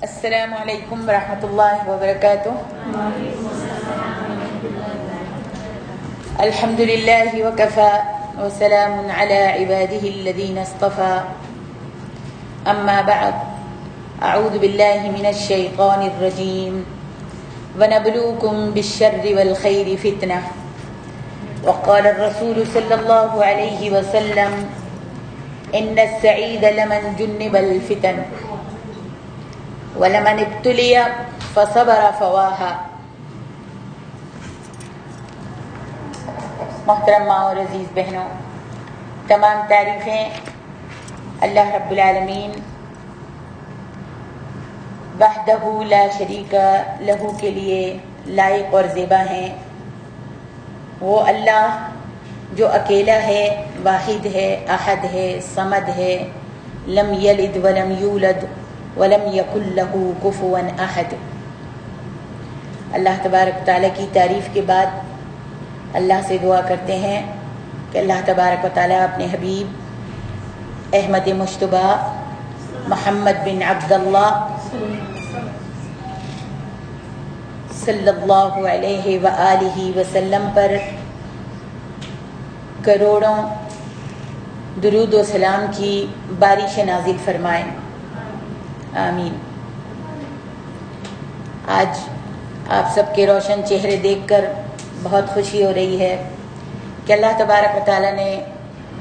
السلام علیکم ورحمۃ اللہ وبرکاتہ۔ الحمد للہ وکفی وسلام علی عبادہ الذین اصطفی، اما بعد، اعوذ باللہ من الشیطان الرجیم، ونبلوکم بالشر والخیر فتنہ، وقال الرسول صلی اللہ علیہ وسلم ان السعید لمن جنب الفتن وَلَمَنِ ابْتُلِيَ فَصَبَرَ فَوَاهَا۔ محترم ماں اور عزیز بہنوں، تمام تعریفیں اللہ رب العالمین وحدہ لا شریک لہ کے لیے لائق اور زیبا ہیں۔ وہ اللہ جو اکیلا ہے، واحد ہے، احد ہے، صمد ہے، لم یلد ولم یولد وَلَمْ يَكُنْ لَهُ كُفُوًا أَحَدٌ۔ اللہ تبارک و تعالیٰ کی تعریف کے بعد اللہ سے دعا کرتے ہیں کہ اللہ تبارک و تعالیٰ اپنے حبیب احمد مجتبیٰ محمد بن عبداللہ صلی اللہ علیہ وآلہ وسلم پر کروڑوں درود و سلام کی بارش نازل فرمائیں، آمین۔ آج آپ سب کے روشن چہرے دیکھ کر بہت خوشی ہو رہی ہے کہ اللہ تبارک و تعالیٰ نے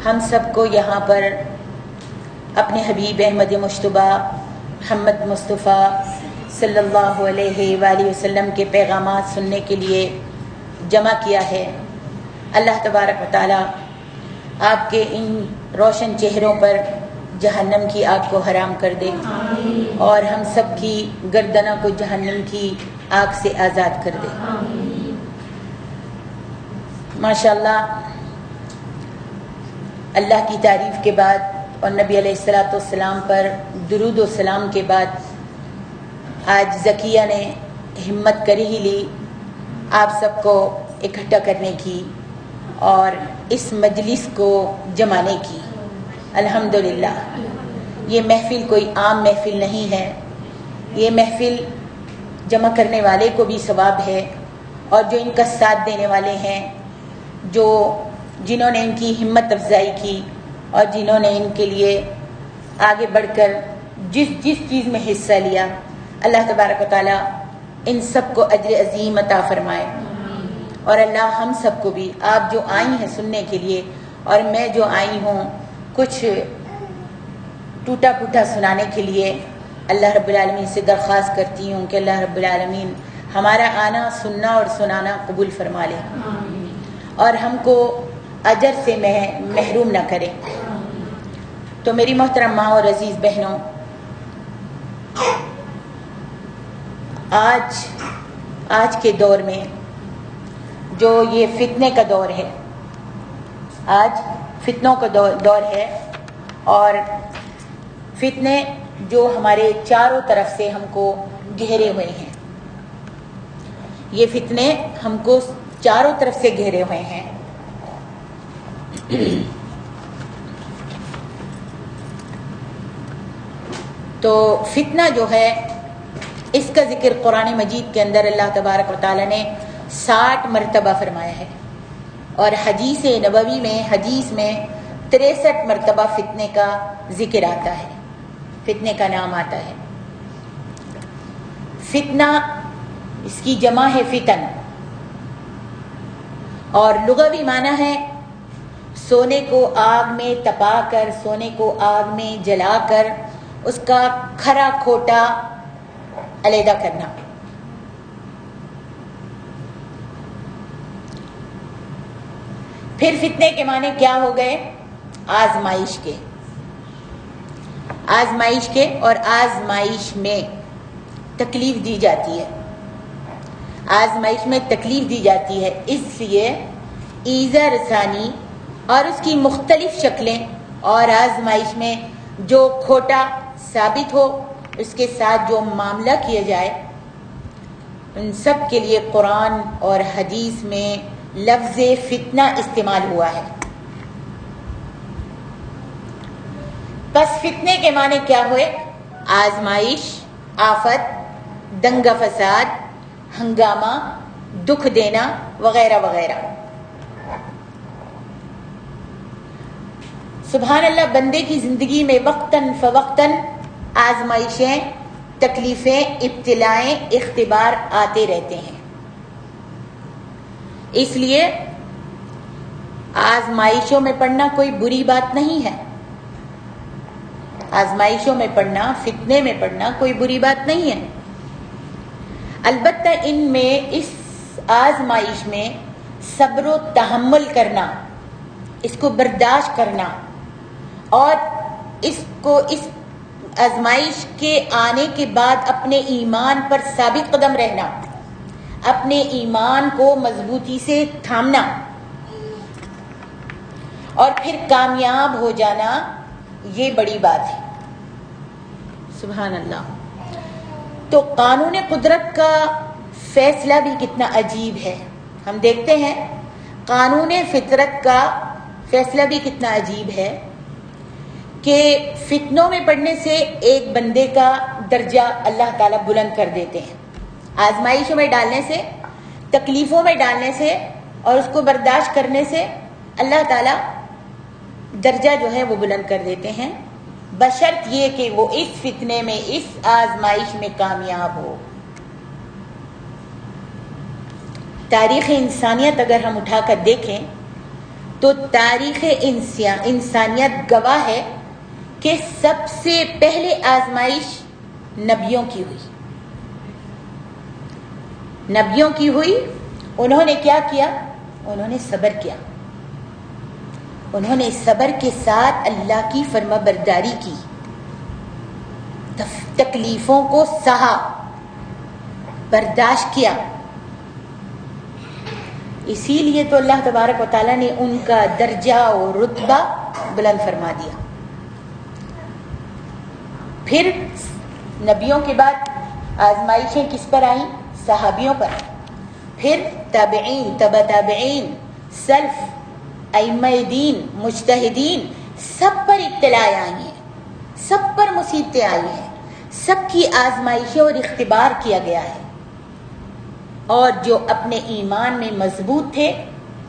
ہم سب کو یہاں پر اپنے حبیب احمد مجتبیٰ محمد مصطفیٰ صلی اللہ علیہ وآلہ وسلم کے پیغامات سننے کے لیے جمع کیا ہے۔ اللہ تبارک و تعالیٰ آپ کے ان روشن چہروں پر جہنم کی آگ کو حرام کر دے اور ہم سب کی گردنوں کو جہنم کی آگ سے آزاد کر دے۔ ماشاءاللہ، اللہ کی تعریف کے بعد اور نبی علیہ الصلوۃ والسلام پر درود و سلام کے بعد آج ذکیہ نے ہمت کر ہی لی آپ سب کو اکٹھا کرنے کی اور اس مجلس کو جمانے کی۔ الحمدللہ، یہ محفل کوئی عام محفل نہیں ہے، یہ محفل جمع کرنے والے کو بھی ثواب ہے اور جو ان کا ساتھ دینے والے ہیں، جنہوں نے ان کی ہمت افزائی کی اور جنہوں نے ان کے لیے آگے بڑھ کر جس چیز میں حصہ لیا، اللہ تبارک و تعالیٰ ان سب کو اجر عظیم عطا فرمائے۔ اور اللہ ہم سب کو بھی، آپ جو آئی ہیں سننے کے لیے اور میں جو آئی ہوں کچھ ٹوٹا پھوٹا سنانے کے لیے، اللہ رب العالمین سے درخواست کرتی ہوں کہ اللہ رب العالمین ہمارا آنا، سننا اور سنانا قبول فرما لے اور ہم کو اجر سے محروم نہ کرے۔ تو میری محترم ماں اور عزیز بہنوں، آج کے دور میں جو یہ فتنے کا دور ہے، آج فتنوں کا دور ہے اور فتنے جو ہمارے چاروں طرف سے ہم کو گھیرے ہوئے ہیں، یہ فتنے ہم کو چاروں طرف سے گھیرے ہوئے ہیں۔ تو فتنہ جو ہے، اس کا ذکر قرآن مجید کے اندر اللہ تبارک و تعالیٰ نے 60 مرتبہ فرمایا ہے اور حدیث نبوی میں 63 مرتبہ فتنے کا ذکر آتا ہے، فتنے کا نام آتا ہے۔ فتنہ اس کی جمع ہے فتن، اور لغوی معنی ہے سونے کو آگ میں تپا کر، سونے کو آگ میں جلا کر اس کا کھرا کھوٹا علیحدہ کرنا۔ پھر فتنے کے معنی کیا ہو گئے؟ آزمائش کے اور آزمائش میں تکلیف دی جاتی ہے، آزمائش میں تکلیف دی جاتی ہے، اس لیے ایذا رسانی اور اس کی مختلف شکلیں، اور آزمائش میں جو کھوٹا ثابت ہو اس کے ساتھ جو معاملہ کیا جائے، ان سب کے لیے قرآن اور حدیث میں لفظ فتنہ استعمال ہوا ہے۔ بس فتنے کے معنی کیا ہوئے؟ آزمائش آفت، دنگا فساد، ہنگامہ، دکھ دینا وغیرہ وغیرہ۔ سبحان اللہ، بندے کی زندگی میں وقتاً فوقتاً آزمائشیں، تکلیفیں، ابتلائیں، اختبار آتے رہتے ہیں۔ اس لیے آزمائشوں میں پڑنا کوئی بری بات نہیں ہے، آزمائشوں میں پڑنا، فتنے میں پڑنا کوئی بری بات نہیں ہے۔ البتہ ان میں، اس آزمائش میں صبر و تحمل کرنا، اس کو برداشت کرنا اور اس آزمائش کے آنے کے بعد اپنے ایمان پر ثابت قدم رہنا، اپنے ایمان کو مضبوطی سے تھامنا اور پھر کامیاب ہو جانا، یہ بڑی بات ہے۔ سبحان اللہ۔ تو قانون قدرت کا فیصلہ بھی کتنا عجیب ہے، ہم دیکھتے ہیں قانون فطرت کا فیصلہ بھی کتنا عجیب ہے کہ فتنوں میں پڑنے سے ایک بندے کا درجہ اللہ تعالیٰ بلند کر دیتے ہیں، آزمائشوں میں ڈالنے سے، تکلیفوں میں ڈالنے سے اور اس کو برداشت کرنے سے اللہ تعالیٰ درجہ جو ہے وہ بلند کر دیتے ہیں، بشرط یہ کہ وہ اس فتنے میں، اس آزمائش میں کامیاب ہو۔ تاریخ انسانیت اگر ہم اٹھا کر دیکھیں تو تاریخ انسانیت گواہ ہے کہ سب سے پہلے آزمائش نبیوں کی ہوئی، نبیوں کی ہوئی۔ انہوں نے کیا کیا؟ انہوں نے صبر کیا، انہوں نے صبر کے ساتھ اللہ کی فرما برداری کی، تکلیفوں کو سہا، برداشت کیا۔ اسی لیے تو اللہ تبارک و تعالیٰ نے ان کا درجہ اور رتبہ بلند فرما دیا۔ پھر نبیوں کے بعد آزمائشیں کس پر آئیں؟ صحابیوں پر، پھر تابعین، تبع تابعین، سلف، ائمہ دین، مجتہدین، سب پر ابتلائیں آئی ہیں، سب پر مصیبتیں آئی ہیں، سب کی آزمائشیں اور اختبار کیا گیا ہے، اور جو اپنے ایمان میں مضبوط تھے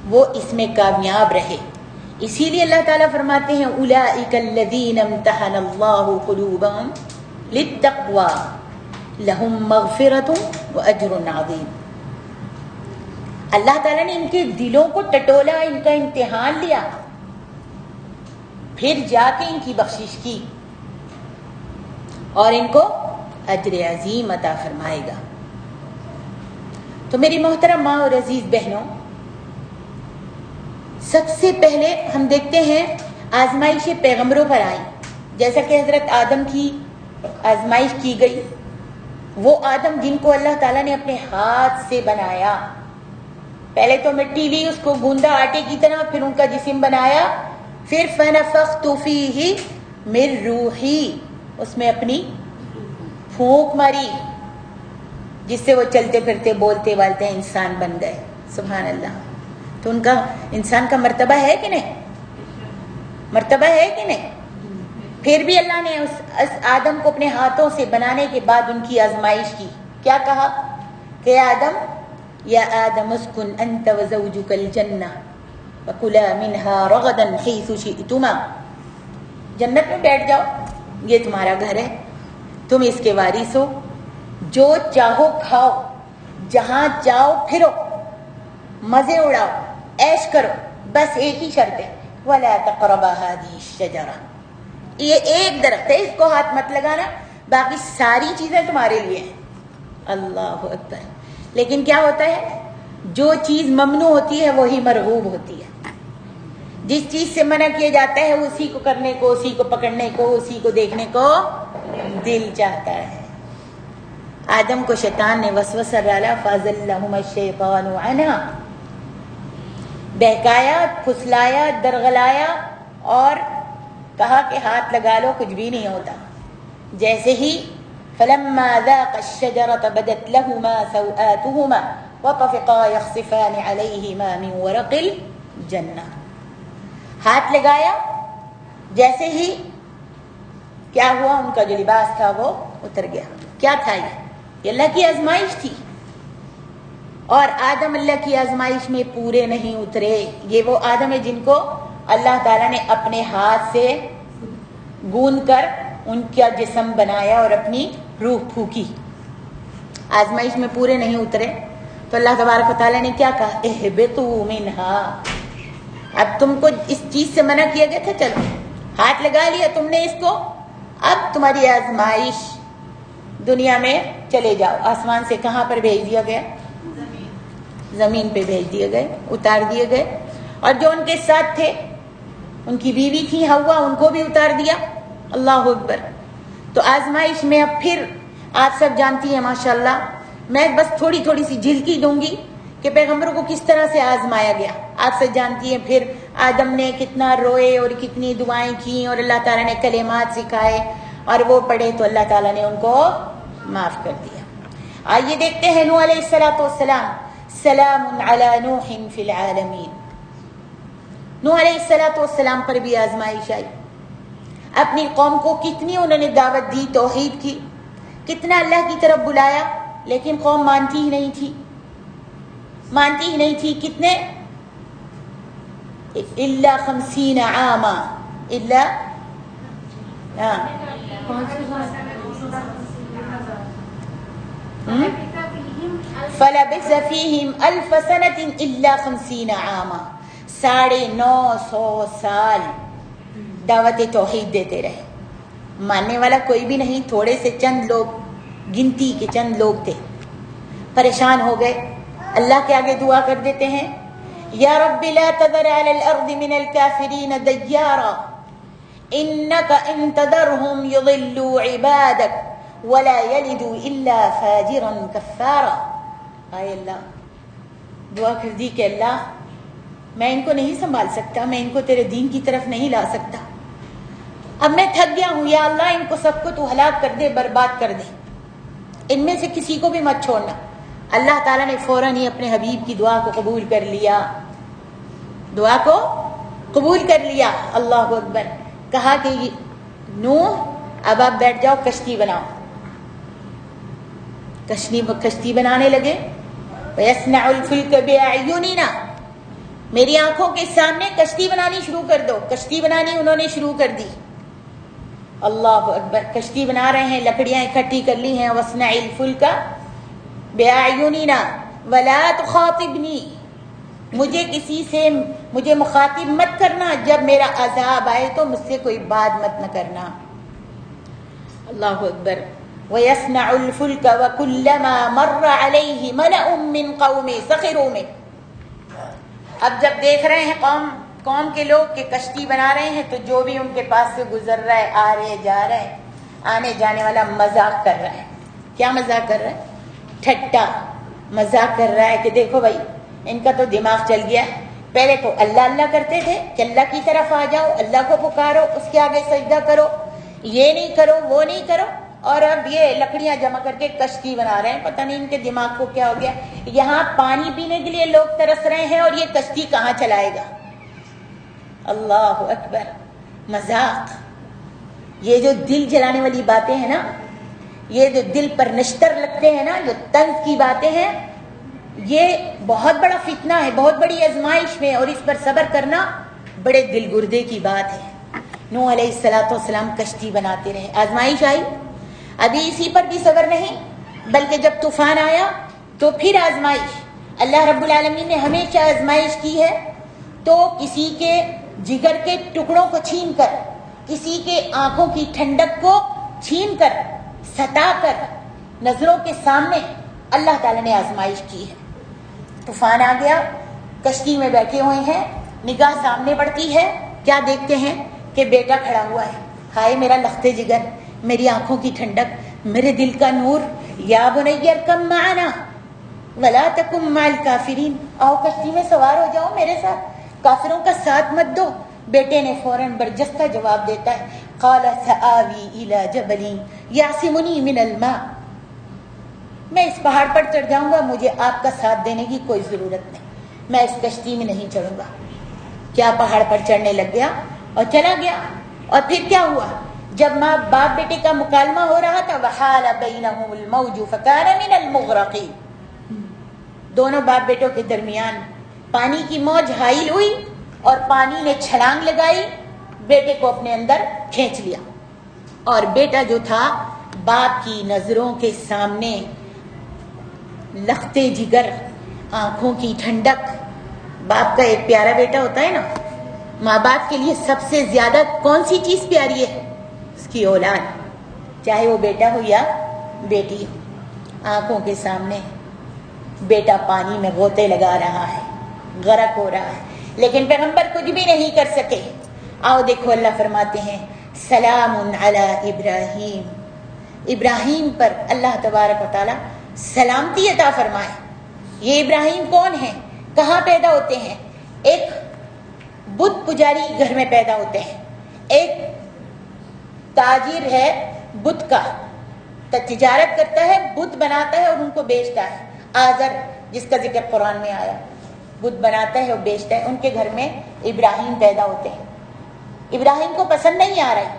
وہ اس میں کامیاب رہے۔ اسی لیے اللہ تعالیٰ فرماتے ہیں اولئک الذین امتحن اللہ قلوبہم للتقوی لہم مغفرۃ واجر عظیم۔ اللہ تعالیٰ نے ان کے دلوں کو ٹٹولا، ان کا امتحان لیا، پھر جا کے ان کی بخشش کی اور ان کو اجر عظیم عطا فرمائے گا۔ تو میری محترم ماں اور عزیز بہنوں، سب سے پہلے ہم دیکھتے ہیں آزمائش پیغمبروں پر آئی، جیسا کہ حضرت آدم کی آزمائش کی گئی۔ وہ آدم جن کو اللہ تعالیٰ نے اپنے ہاتھ سے بنایا، پہلے تو مٹی لی، اس کو گوندا آٹے کی طرح، پھر ان کا جسم بنایا، پھر فنفخت فیہ من روحی، اس میں اپنی پھونک ماری، جس سے وہ چلتے پھرتے بولتے والتے انسان بن گئے۔ سبحان اللہ۔ تو ان کا، انسان کا مرتبہ ہے کہ نہیں؟ مرتبہ ہے کہ نہیں؟ پھر بھی اللہ نے اس آدم کو اپنے ہاتھوں سے بنانے کے بعد ان کی آزمائش کی۔ کیا کہا کہ آدم، یا آدم اسکن انت وزوجک الجنہ وکلا منہا رغدا حیث شئتما، جنت میں بیٹھ جاؤ، یہ تمہارا گھر ہے، تم اس کے وارث ہو، جو چاہو کھاؤ، جہاں چاہو پھرو، مزے اڑاؤ، عیش کرو، بس ایک ہی شرط ہے وَلَا تَقْرَبَا هَذِهِ الشَّجَرَةَ، یہ ایک درخت ہے، اس کو ہاتھ مت لگانا، باقی ساری چیزیں تمہارے لیے ہیں۔ اللہ اکبر۔ لیکن کیا ہوتا ہے، جو چیز ممنوع ہوتی ہے وہی مرغوب ہوتی ہے، جس چیز سے منع کیا جاتا ہے اسی کو کرنے کو، اسی کو پکڑنے کو، اسی کو دیکھنے کو دل چاہتا ہے۔ آدم کو شیطان نے وسوسہ ڈالا، فَأَزَلَّهُمَا الشَّيْطَانُ عَنْهَا، بہکایا، پھسلایا، درغلایا اور کہا کہ ہاتھ لگا لو، کچھ بھی نہیں ہوتا۔ جیسے ہی فَلَمَّا ذَاقَ الشَّجَرَةَ بَدَتْ لَهُمَا سَوْآتُهُمَا وَطَفِقَا يَخْصِفَانِ عَلَيْهِمَا مِنْ وَرَقِ الْجَنَّةِ، ہاتھ لگایا، جیسے ہی کیا ہوا، ان کا جو لباس تھا وہ اتر گیا۔ کیا تھا یہ اللہ کی آزمائش تھی، اور آدم اللہ کی آزمائش میں پورے نہیں اترے۔ یہ وہ آدم ہے جن کو اللہ تعالیٰ نے اپنے ہاتھ سے گوند کر ان کا جسم بنایا اور اپنی روح پھونکی، آزمائش میں پورے نہیں اترے تو اللہ تبارک و تعالیٰ نے کیا کہا، اہبطوا منہا، اب تم کو اس چیز سے منع کیا گیا تھا، چلو ہاتھ لگا لیا تم نے اس کو، اب تمہاری آزمائش دنیا میں چلے جاؤ۔ آسمان سے کہاں پر بھیج دیا گیا؟ زمین پہ بھیج دیے گئے، اتار دیے گئے، اور جو ان کے ساتھ تھے ان کی بیوی تھی ہوا، ان کو بھی اتار دیا۔ اللہ اکبر۔ تو آزمائش میں اب پھر آپ سب جانتی ہیں ماشاءاللہ، میں بس تھوڑی تھوڑی سی جھلکی دوں گی کہ پیغمبروں کو کس طرح سے آزمایا گیا۔ آپ سب جانتی ہیں پھر آدم نے کتنا روئے اور کتنی دعائیں کی، اور اللہ تعالیٰ نے کلمات سکھائے اور وہ پڑھے تو اللہ تعالیٰ نے ان کو معاف کر دیا۔ آئیے دیکھتے ہیں نوح علیہ السلام، سلام علی نوح فی العالمین۔ نوح علیہ السلام پر بھی آزمائش آئی، اپنی قوم کو کتنی انہوں نے دعوت دی، توحید کی، کتنا اللہ کی طرف بلایا، لیکن قوم مانتی ہی نہیں تھی، مانتی ہی نہیں تھی۔ کتنے؟ الا 50 عاما، الا فلبث فیہم 1000 سنۃ الا 50 عاما، 950 سال دعوت توحید دیتے رہے، ماننے والا کوئی بھی نہیں، تھوڑے سے چند لوگ، گنتی کے چند لوگ تھے، پریشان ہو گئے۔ اللہ کے آگے دعا کر دیتے ہیں، یا رب لا تذر علی الارض من الکافرین دیارا انک ان تذرهم یضلوا عبادک ولا یلدوا الا فاجرا کفارا۔ اے اللہ، دعا کر دی کہ اللہ میں ان کو نہیں سنبھال سکتا، میں ان کو تیرے دین کی طرف نہیں لا سکتا، اب میں تھک گیا ہوں، یا اللہ ان کو سب کو تو ہلاک کر دے، برباد کر دے، ان میں سے کسی کو بھی مت چھوڑنا۔ اللہ تعالیٰ نے فوراً ہی اپنے حبیب کی دعا کو قبول کر لیا، دعا کو قبول کر لیا۔ اللہ اکبر۔ کہا کہ نوح اب آپ بیٹھ جاؤ، کشتی بناؤ۔ کشتی بنانے لگے۔ وَيَصْنَعُ الْفُلْكَ بِأَعْيُنِنَا، میری آنکھوں کے سامنے کشتی بنانی شروع کر دو۔ کشتی بنانی انہوں نے شروع کر دی۔ اللہ اکبر۔ کشتی بنا رہے ہیں، لکڑیاں اکٹھی کر لی ہیں۔ وَاصْنَعِ الْفُلْكَ بِأَعْيُنِنَا وَلَا تُخَاطِبْنِي، مجھے مخاطب مت کرنا، جب میرا عذاب آئے تو مجھ سے کوئی بات مت نہ کرنا۔ اللہ اکبر۔ وَيَصْنَعُ الْفُلْكَ وَكُلَّمَا مَرَّ عَلَيْهِ مَلَأٌ مِّن قَوْمِهِ سَخِرُوا مِنْهُ، اب جب دیکھ رہے ہیں قوم کے لوگ کہ کشتی بنا رہے ہیں، تو جو بھی ان کے پاس سے گزر رہا ہے، آ رہے جا رہے ہیں، آنے جانے والا مذاق کر رہا ہے۔ کیا مذاق کر رہا ہے؟ ٹھٹا مذاق کر رہا ہے کہ دیکھو بھائی ان کا تو دماغ چل گیا، پہلے تو اللہ اللہ کرتے تھے کہ اللہ کی طرف آ جاؤ، اللہ کو پکارو، اس کے آگے سجدہ کرو، یہ نہیں کرو وہ نہیں کرو، اور اب یہ لکڑیاں جمع کر کے کشتی بنا رہے ہیں۔ پتہ نہیں ان کے دماغ کو کیا ہو گیا، یہاں پانی پینے کے لیے لوگ ترس رہے ہیں اور یہ کشتی کہاں چلائے گا۔ اللہ اکبر۔ مذاق۔ یہ جو دل جلانے والی باتیں ہیں نا، یہ جو دل پر نشتر لگتے ہیں نا، جو طنز کی باتیں ہیں، یہ بہت بڑا فتنہ ہے، بہت بڑی آزمائش میں، اور اس پر صبر کرنا بڑے دل گردے کی بات ہے۔ نوح علیہ السلام کشتی بناتے رہے، آزمائش آئی، ابھی اسی پر بھی صبر نہیں، بلکہ جب طوفان آیا تو پھر آزمائش۔ اللہ رب العالمین نے ہمیشہ آزمائش کی ہے، تو کسی کے جگر کے ٹکڑوں کو چھین کر، کسی کے آنکھوں کی ٹھنڈک کو چھین کر، ستا کر، نظروں کے سامنے اللہ تعالیٰ نے آزمائش کی ہے۔ طوفان آ گیا، کشتی میں بیٹھے ہوئے ہیں، نگاہ سامنے پڑتی ہے، کیا دیکھتے ہیں کہ بیٹا کھڑا ہوا ہے۔ ہائے میرا لختے جگر، میری آنکھوں کی ٹھنڈک، میرے دل کا نور، یا بنی ارکب معنا ولا تکن مع الکافرین، آؤ کشتی میں سوار ہو جاؤ میرے ساتھ، کافروں کا ساتھ مت دو۔ بیٹے نے فوراً برجستہ جواب دیتا ہے، قال سآوی الی جبل یعصمنی من الماء، میں اس پہاڑ پر چڑھ جاؤں گا، مجھے آپ کا ساتھ دینے کی کوئی ضرورت نہیں، میں اس کشتی میں نہیں چڑھوں گا۔ کیا پہاڑ پر چڑھنے لگ گیا اور چلا گیا، اور پھر کیا ہوا جب ماں باپ بیٹے کا مکالمہ ہو رہا تھا وحال بینہم الموج فکان من المغرقین، دونوں باپ بیٹوں کے درمیان پانی کی موج حائل ہوئی اور پانی نے چھلانگ لگائی، بیٹے کو اپنے اندر کھینچ لیا، اور بیٹا جو تھا باپ کی نظروں کے سامنے لختے جگر، آنکھوں کی ٹھنڈک۔ باپ کا ایک پیارا بیٹا ہوتا ہے نا، ماں باپ کے لیے سب سے زیادہ کون سی چیز پیاری ہے؟ اس کی اولاد، چاہے وہ بیٹا ہو یا بیٹی ہو۔ آنکھوں کے سامنے بیٹا پانی میں غوطے لگا رہا ہے، غرق ہو رہا ہے، لیکن پیغمبر کچھ بھی نہیں کر سکے۔ آؤ دیکھو اللہ فرماتے ہیں سلام علی ابراہیم، ابراہیم پر اللہ تبارک و تعالی سلامتی عطا فرمائے۔ یہ ابراہیم کون ہیں؟ کہاں پیدا ہوتے ہیں؟ ایک بت پجاری گھر میں پیدا ہوتے ہیں، ایک تاجر ہے بت کا، تجارت کرتا ہے، بت بناتا ہے اور ان کو بیچتا ہے۔ آزر جس کا ذکر قرآن میں آیا، بت بناتا ہے اور بیچتا ہے، ان کے گھر میں ابراہیم پیدا ہوتے ہیں۔ ابراہیم کو پسند نہیں آ رہی،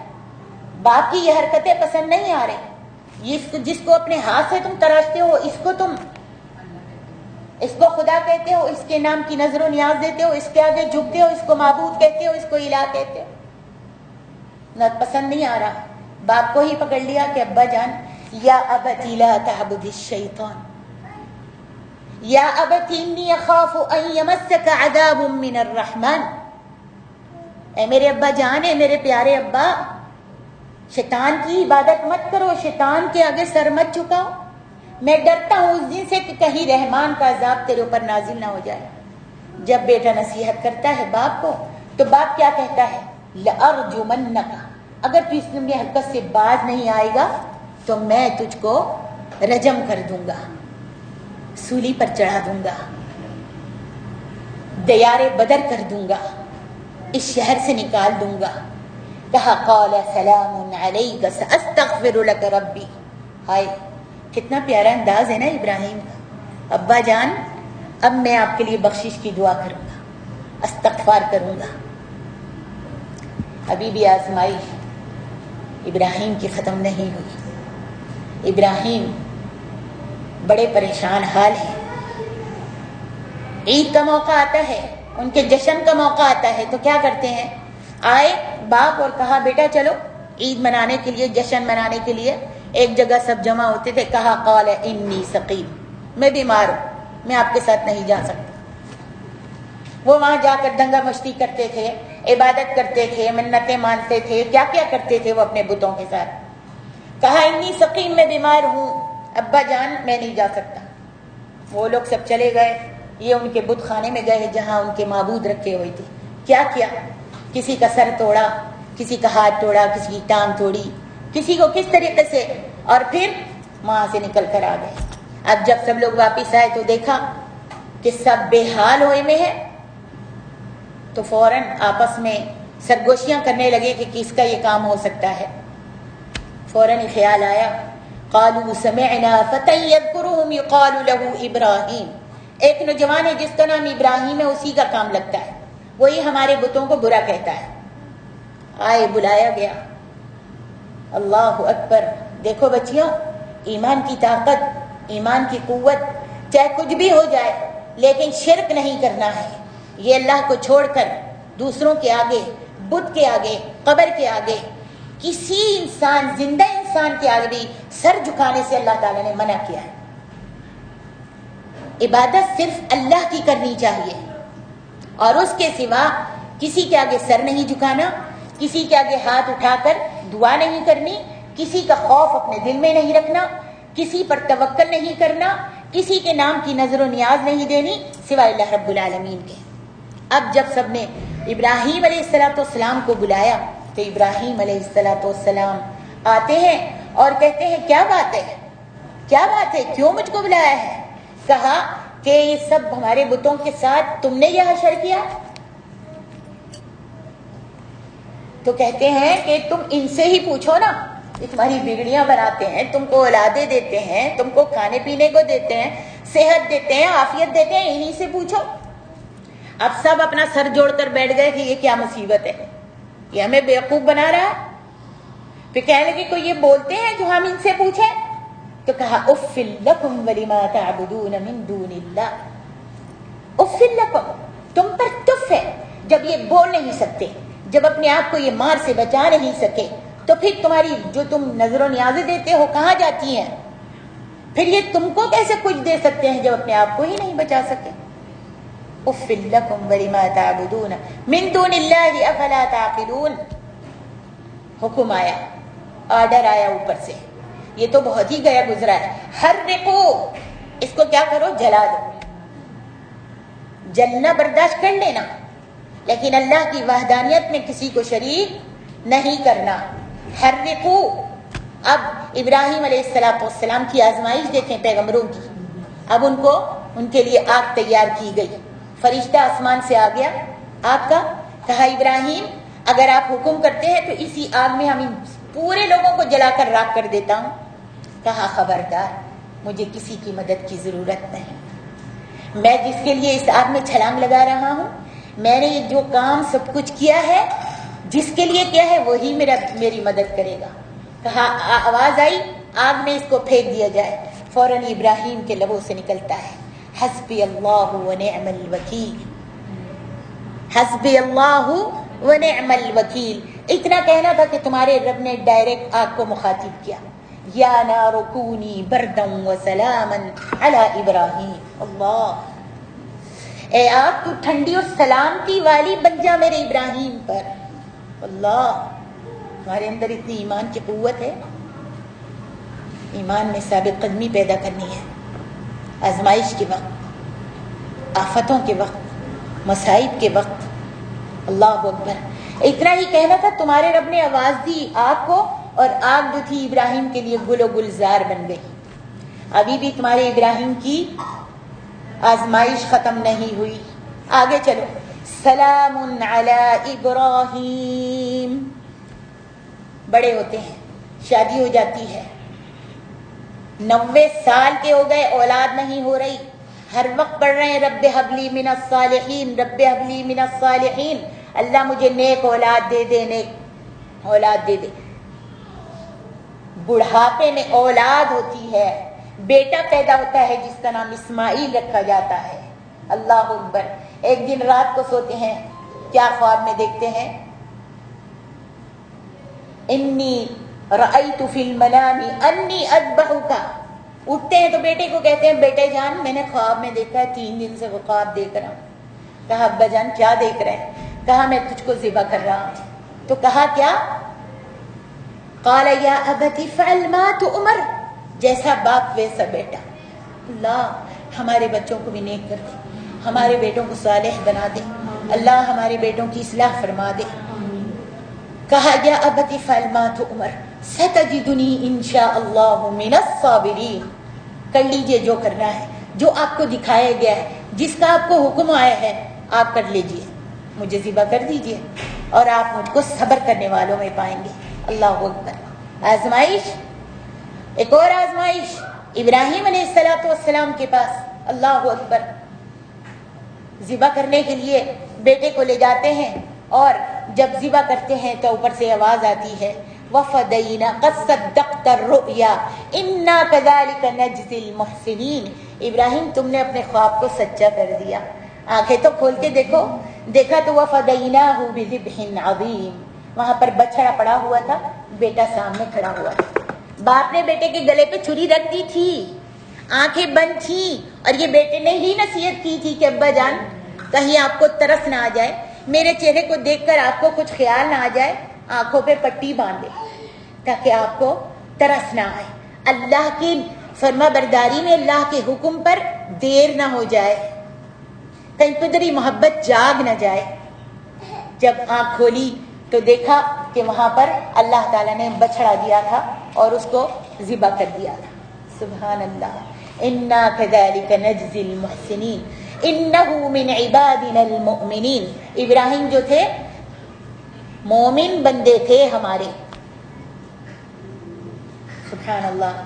باپ کی یہ حرکتیں پسند نہیں آ رہی، جس کو اپنے ہاتھ سے تم تراشتے ہو اس کو خدا کہتے ہو، اس کے نام کی نظر و نیاز دیتے ہو، اس کے آگے جھکتے ہو، اس کو معبود کہتے ہو، اس کو الہ کہتے ہو، نہ پسند نہیں آ رہا۔ باپ کو ہی پکڑ لیا کہ ابا جان، یا ابتی لا تعبد الشیطان، یا ابتی انی اخاف ان یمسک عذاب من الرحمن، اے میرے ابا جان، اے میرے پیارے ابا، شیطان کی عبادت مت کرو، شیطان کے آگے سر مت جھکاؤ، میں ڈرتا ہوں اس دن سے کہ کہیں رحمان کا عذاب تیرے اوپر نازل نہ ہو جائے۔ جب بیٹا نصیحت کرتا ہے باپ کو تو باپ کیا کہتا ہے؟ لأرجمنک، اگر تو اس اپنی حرکت سے باز نہیں آئے گا تو میں تجھ کو رجم کر دوں گا، سولی پر چڑھا دوں گا، دیار بدر کر دوں گا، اس شہر سے نکال دوں گا۔ کہا قال سلام علیک ساستغفر لک ربی۔ ہائے کتنا پیارا انداز ہے نا ابراہیم کا، ابا جان اب میں آپ کے لیے بخشش کی دعا کروں گا، استغفار کروں گا۔ ابھی بھی آزمائش ابراہیم کی ختم نہیں ہوئی، ابراہیم بڑے پریشان حال ہیں۔ عید کا موقع آتا ہے، ان کے جشن کا موقع آتا ہے تو کیا کرتے ہیں؟ آئے باپ اور کہا بیٹا چلو عید منانے کے لیے، جشن منانے کے لیے ایک جگہ سب جمع ہوتے تھے۔ کہا قال انی سقیم، میں بیمار ہوں، میں آپ کے ساتھ نہیں جا سکتا۔ وہ وہاں جا کر دنگا مشتی کرتے تھے، عبادت کرتے تھے، منتیں مانتے تھے، کیا کیا کرتے تھے وہ اپنے بتوں کے ساتھ۔ کہا انی سقیم، میں بیمار ہوں ابا جان، میں نہیں جا سکتا۔ وہ لوگ سب چلے گئے، یہ ان کے بت خانے میں گئے جہاں ان کے معبود رکھے ہوئے تھے۔ کیا کیا؟ کسی کا سر توڑا، کسی کا ہاتھ توڑا، کسی کی ٹانگ توڑی، کسی کو کس طریقے سے، اور پھر وہاں سے نکل کر آ گئے۔ اب جب سب لوگ واپس آئے تو دیکھا کہ سب بے حال ہوئے میں ہیں، تو فوراً آپس میں سرگوشیاں کرنے لگے کہ کس کا یہ کام ہو سکتا ہے۔ فوراً خیال آیا، قالوا سمعنا فتى يذكرهم يقال له ابراہیم، ایک نوجوان ہے جس کا نام ابراہیم ہے، اسی کا کام لگتا ہے، وہی ہمارے بتوں کو برا کہتا ہے۔ آئے، بلایا گیا، اللہ اکبر۔ دیکھو بچیوں، ایمان کی طاقت، ایمان کی قوت، چاہے کچھ بھی ہو جائے لیکن شرک نہیں کرنا ہے۔ یہ اللہ کو چھوڑ کر دوسروں کے آگے، بت کے آگے، قبر کے آگے، کسی انسان، زندہ انسان کے آگے بھی سر جھکانے سے اللہ تعالیٰ نے منع کیا ہے۔ عبادت صرف اللہ کی کرنی چاہیے، اور اس کے سوا کسی کے آگے سر نہیں جھکانا، کسی کے آگے ہاتھ اٹھا کر دعا نہیں کرنی، کسی کا خوف اپنے دل میں نہیں رکھنا، کسی پر توکل نہیں کرنا، کسی کے نام کی نظر و نیاز نہیں دینی سوائے اللہ رب العالمین کے۔ اب جب سب نے ابراہیم علیہ السلام کو بلایا تو ابراہیم علیہ السلام آتے ہیں اور کہتے ہیں کیا بات ہے، کیا بات ہے، کیوں مجھ کو بلایا ہے؟ کہا کہ یہ سب ہمارے بتوں کے ساتھ تم نے یہ حشر کیا؟ تو کہتے ہیں کہ تم ان سے ہی پوچھو نا، یہ تمہاری بگڑیاں بناتے ہیں، تم کو اولادیں دیتے ہیں، تم کو کھانے پینے کو دیتے ہیں، صحت دیتے ہیں، عافیت دیتے ہیں، انہی سے پوچھو۔ اب سب اپنا سر جوڑ کر بیٹھ گئے کہ یہ کیا مصیبت ہے، یہ ہمیں بیوقوف بنا رہا ہے۔ پھر کہنے لگے کوئی یہ بولتے ہیں جو ہم ان سے پوچھیں؟ تو کہا اف لکم ولما تعبدون من دون اللہ، اف لکم، تم پر تف ہے جب یہ بول نہیں سکتے، جب اپنے آپ کو یہ مار سے بچا نہیں سکے، تو پھر تمہاری جو تم نظر و نیازیں دیتے ہو کہاں جاتی ہیں؟ پھر یہ تم کو کیسے کچھ دے سکتے ہیں جب اپنے آپ کو ہی نہیں بچا سکے؟ اف لکم ولما تعبدون من دون اللہ افلا تعقلون۔ حکم آیا، آرڈر آیا اوپر سے، یہ تو بہت ہی گیا گزرا ہے، حرقو، اس کو کیا کرو، جلا دو۔ جلنا برداشت کر لینا، لیکن اللہ کی وحدانیت میں کسی کو شریک نہیں کرنا۔ حرقو، اب ابراہیم علیہ السلام کی آزمائش دیکھیں پیغمبروں کی، اب ان کے لیے آگ تیار کی گئی، فرشتہ آسمان سے آ گیا آگ کا، کہا ابراہیم اگر آپ حکم کرتے ہیں تو اسی آگ میں ہم پورے لوگوں کو جلا کر راکھ کر دیتا ہوں۔ کہا خبردار، مجھے کسی کی مدد کی ضرورت نہیں، میں جس کے لیے اس آگ میں چھلانگ لگا رہا ہوں، میں نے جو کام سب کچھ کیا ہے، جس کے لیے کیا ہے وہی میری مدد کرے گا۔ کہا آواز آئی آگ میں اس کو پھینک دیا جائے، فوراً ابراہیم کے لبوں سے نکلتا ہے حسبی اللہ ونعم الوکیل، حسبی اللہ ونعم الوکیل۔ اتنا کہنا تھا کہ تمہارے رب نے ڈائریکٹ آگ کو مخاطب کیا، یا نار کونی بردا وسلاما علی ابراہیم، اللہ، اے آگ تو ٹھنڈی اور سلامتی والی بن جا میرے ابراہیم پر۔ اللہ، تمہارے اندر اتنی ایمان کی قوت ہے، ایمان میں ثابت قدمی پیدا کرنی ہے، آزمائش کے وقت، آفتوں کے وقت، مصائب کے وقت۔ اللہ اکبر، اتنا ہی کہنا تھا، تمہارے رب نے آواز دی آگ کو، اور آگ جو تھی ابراہیم کے لیے گل و گلزار بن گئی۔ ابھی بھی تمہارے ابراہیم کی آزمائش ختم نہیں ہوئی، آگے چلو، سلام علی ابراہیم، بڑے ہوتے ہیں، شادی ہو جاتی ہے، 90 سال کے ہو گئے، اولاد نہیں ہو رہی، ہر وقت پڑھ رہے ہیں رب حب لی من الصالحین، رب حب لی من الصالحین، اللہ مجھے نیک اولاد دے دے، نیک اولاد دے دے۔ بڑھاپے میں اولاد ہوتی ہے، بیٹا پیدا ہوتا ہے جس کا نام اسماعیل رکھا جاتا ہے۔ اللہ اکبر، ایک دن رات کو سوتے ہیں، کیا خواب میں دیکھتے ہیں، انی رأیت فی المنام انی اذبحک، اٹھتے ہیں تو بیٹے کو کہتے ہیں بیٹے جان میں نے خواب میں دیکھا ہے، 3 دن سے وہ خواب دیکھ رہا ہوں۔ کہا ابا جان کیا دیکھ رہے ہیں؟ کہا میں تجھ کو ذبح کر رہا ہوں۔ تو کہا کیا؟ قال یا ابت افعل ما تؤمر، جیسا باپ ویسا بیٹا۔ اللہ ہمارے بچوں کو بھی نیک کر دے، ہمارے بیٹوں کو صالح بنا دے، اللہ ہمارے بیٹوں کی اصلاح فرما دے۔ کہا یا ابت افعل ما تؤمر ستجدنی انشاء اللہ من الصابرین، کر لیجئے جو کرنا ہے، جو آپ کو دکھایا گیا ہے، جس کا آپ کو حکم آیا ہے آپ کر لیجئے، مجھے ذبح کر دیجئے اور آپ مجھ کو صبر کرنے والوں میں پائیں گے۔ اللہ اکبر، آزمائش، ایک اور آزمائش ابراہیم علیہ السلام کے پاس، اللہ اکبر، ذبح کرنے کے لیے بیٹے کو لے جاتے ہیں، اور جب ذبح کرتے ہیں تو اوپر سے آواز آتی ہے وَفَدَيْنَا قَدْ صَدَّقْتَ الرُّؤْيَا إِنَّا كَذَلِكَ نَجْزِي الْمُحْسِنِينَ، ابراہیم تم نے اپنے خواب کو سچا کر دیا، آنکھیں تو کھول کے دیکھو، دیکھا تو وَفَدَيْنَاهُ بِذِبْحٍ عَظِيمٍ، وہاں پر بچڑا پڑا ہوا تھا، بیٹا سامنے کھڑا ہوا تھا، باپ نے بیٹے کے گلے پہ چھری رکھ دی تھی، آنکھیں بند تھیں، اور یہ بیٹے نے ہی نصیحت کی تھی کہ ابا جان کہیں آپ کو ترس نہ آ جائے، میرے چہرے کو دیکھ کر آپ کو کچھ خیال نہ آ جائے، آنکھوں پہ پٹی باندھ دے تاکہ آپ کو ترس نہ آئے، اللہ کی فرما برداری میں اللہ کے حکم پر دیر نہ ہو جائے، کہیں قدری محبت جاگ نہ جائے۔ جب آنکھ کھولی تو دیکھا کہ وہاں پر اللہ تعالیٰ نے بچڑا دیا تھا اور اس کو ذبح کر دیا تھا۔ سبحان اللہ، انا كذلك نجزی المحسنین انہ من عبادنا المؤمنین، ابراہیم جو تھے مومن بندے تھے ہمارے۔ سبحان اللہ،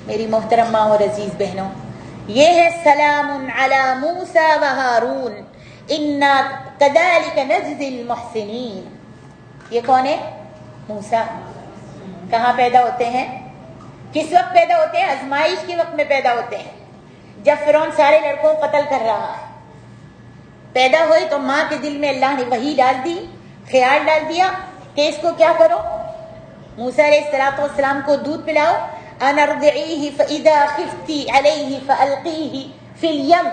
میری محترم ماں اور عزیز بہنوں، یہ ہے سلام علی موسیٰ و ہارون انا كذلك نجزی المحسنین۔ یہ کون ہے؟ موسیٰ، کہاں پیدا ہوتے ہیں؟ کس وقت پیدا ہوتے ہیں؟ آزمائش کے وقت میں پیدا ہوتے ہیں، جب فرعون سارے لڑکوں کو قتل کر رہا ہے۔ پیدا ہوئی تو ماں کے دل میں اللہ نے وحی ڈال دی، خیال ڈال دیا کہ اس کو کیا کرو؟ موسیٰ علیہ السلام کو دودھ پلاؤ۔ أَنْ أَرْضِعِيهِ فَإِذَا خِفْتِ عَلَيْهِ فَأَلْقِيهِ فِي الْيَمِّ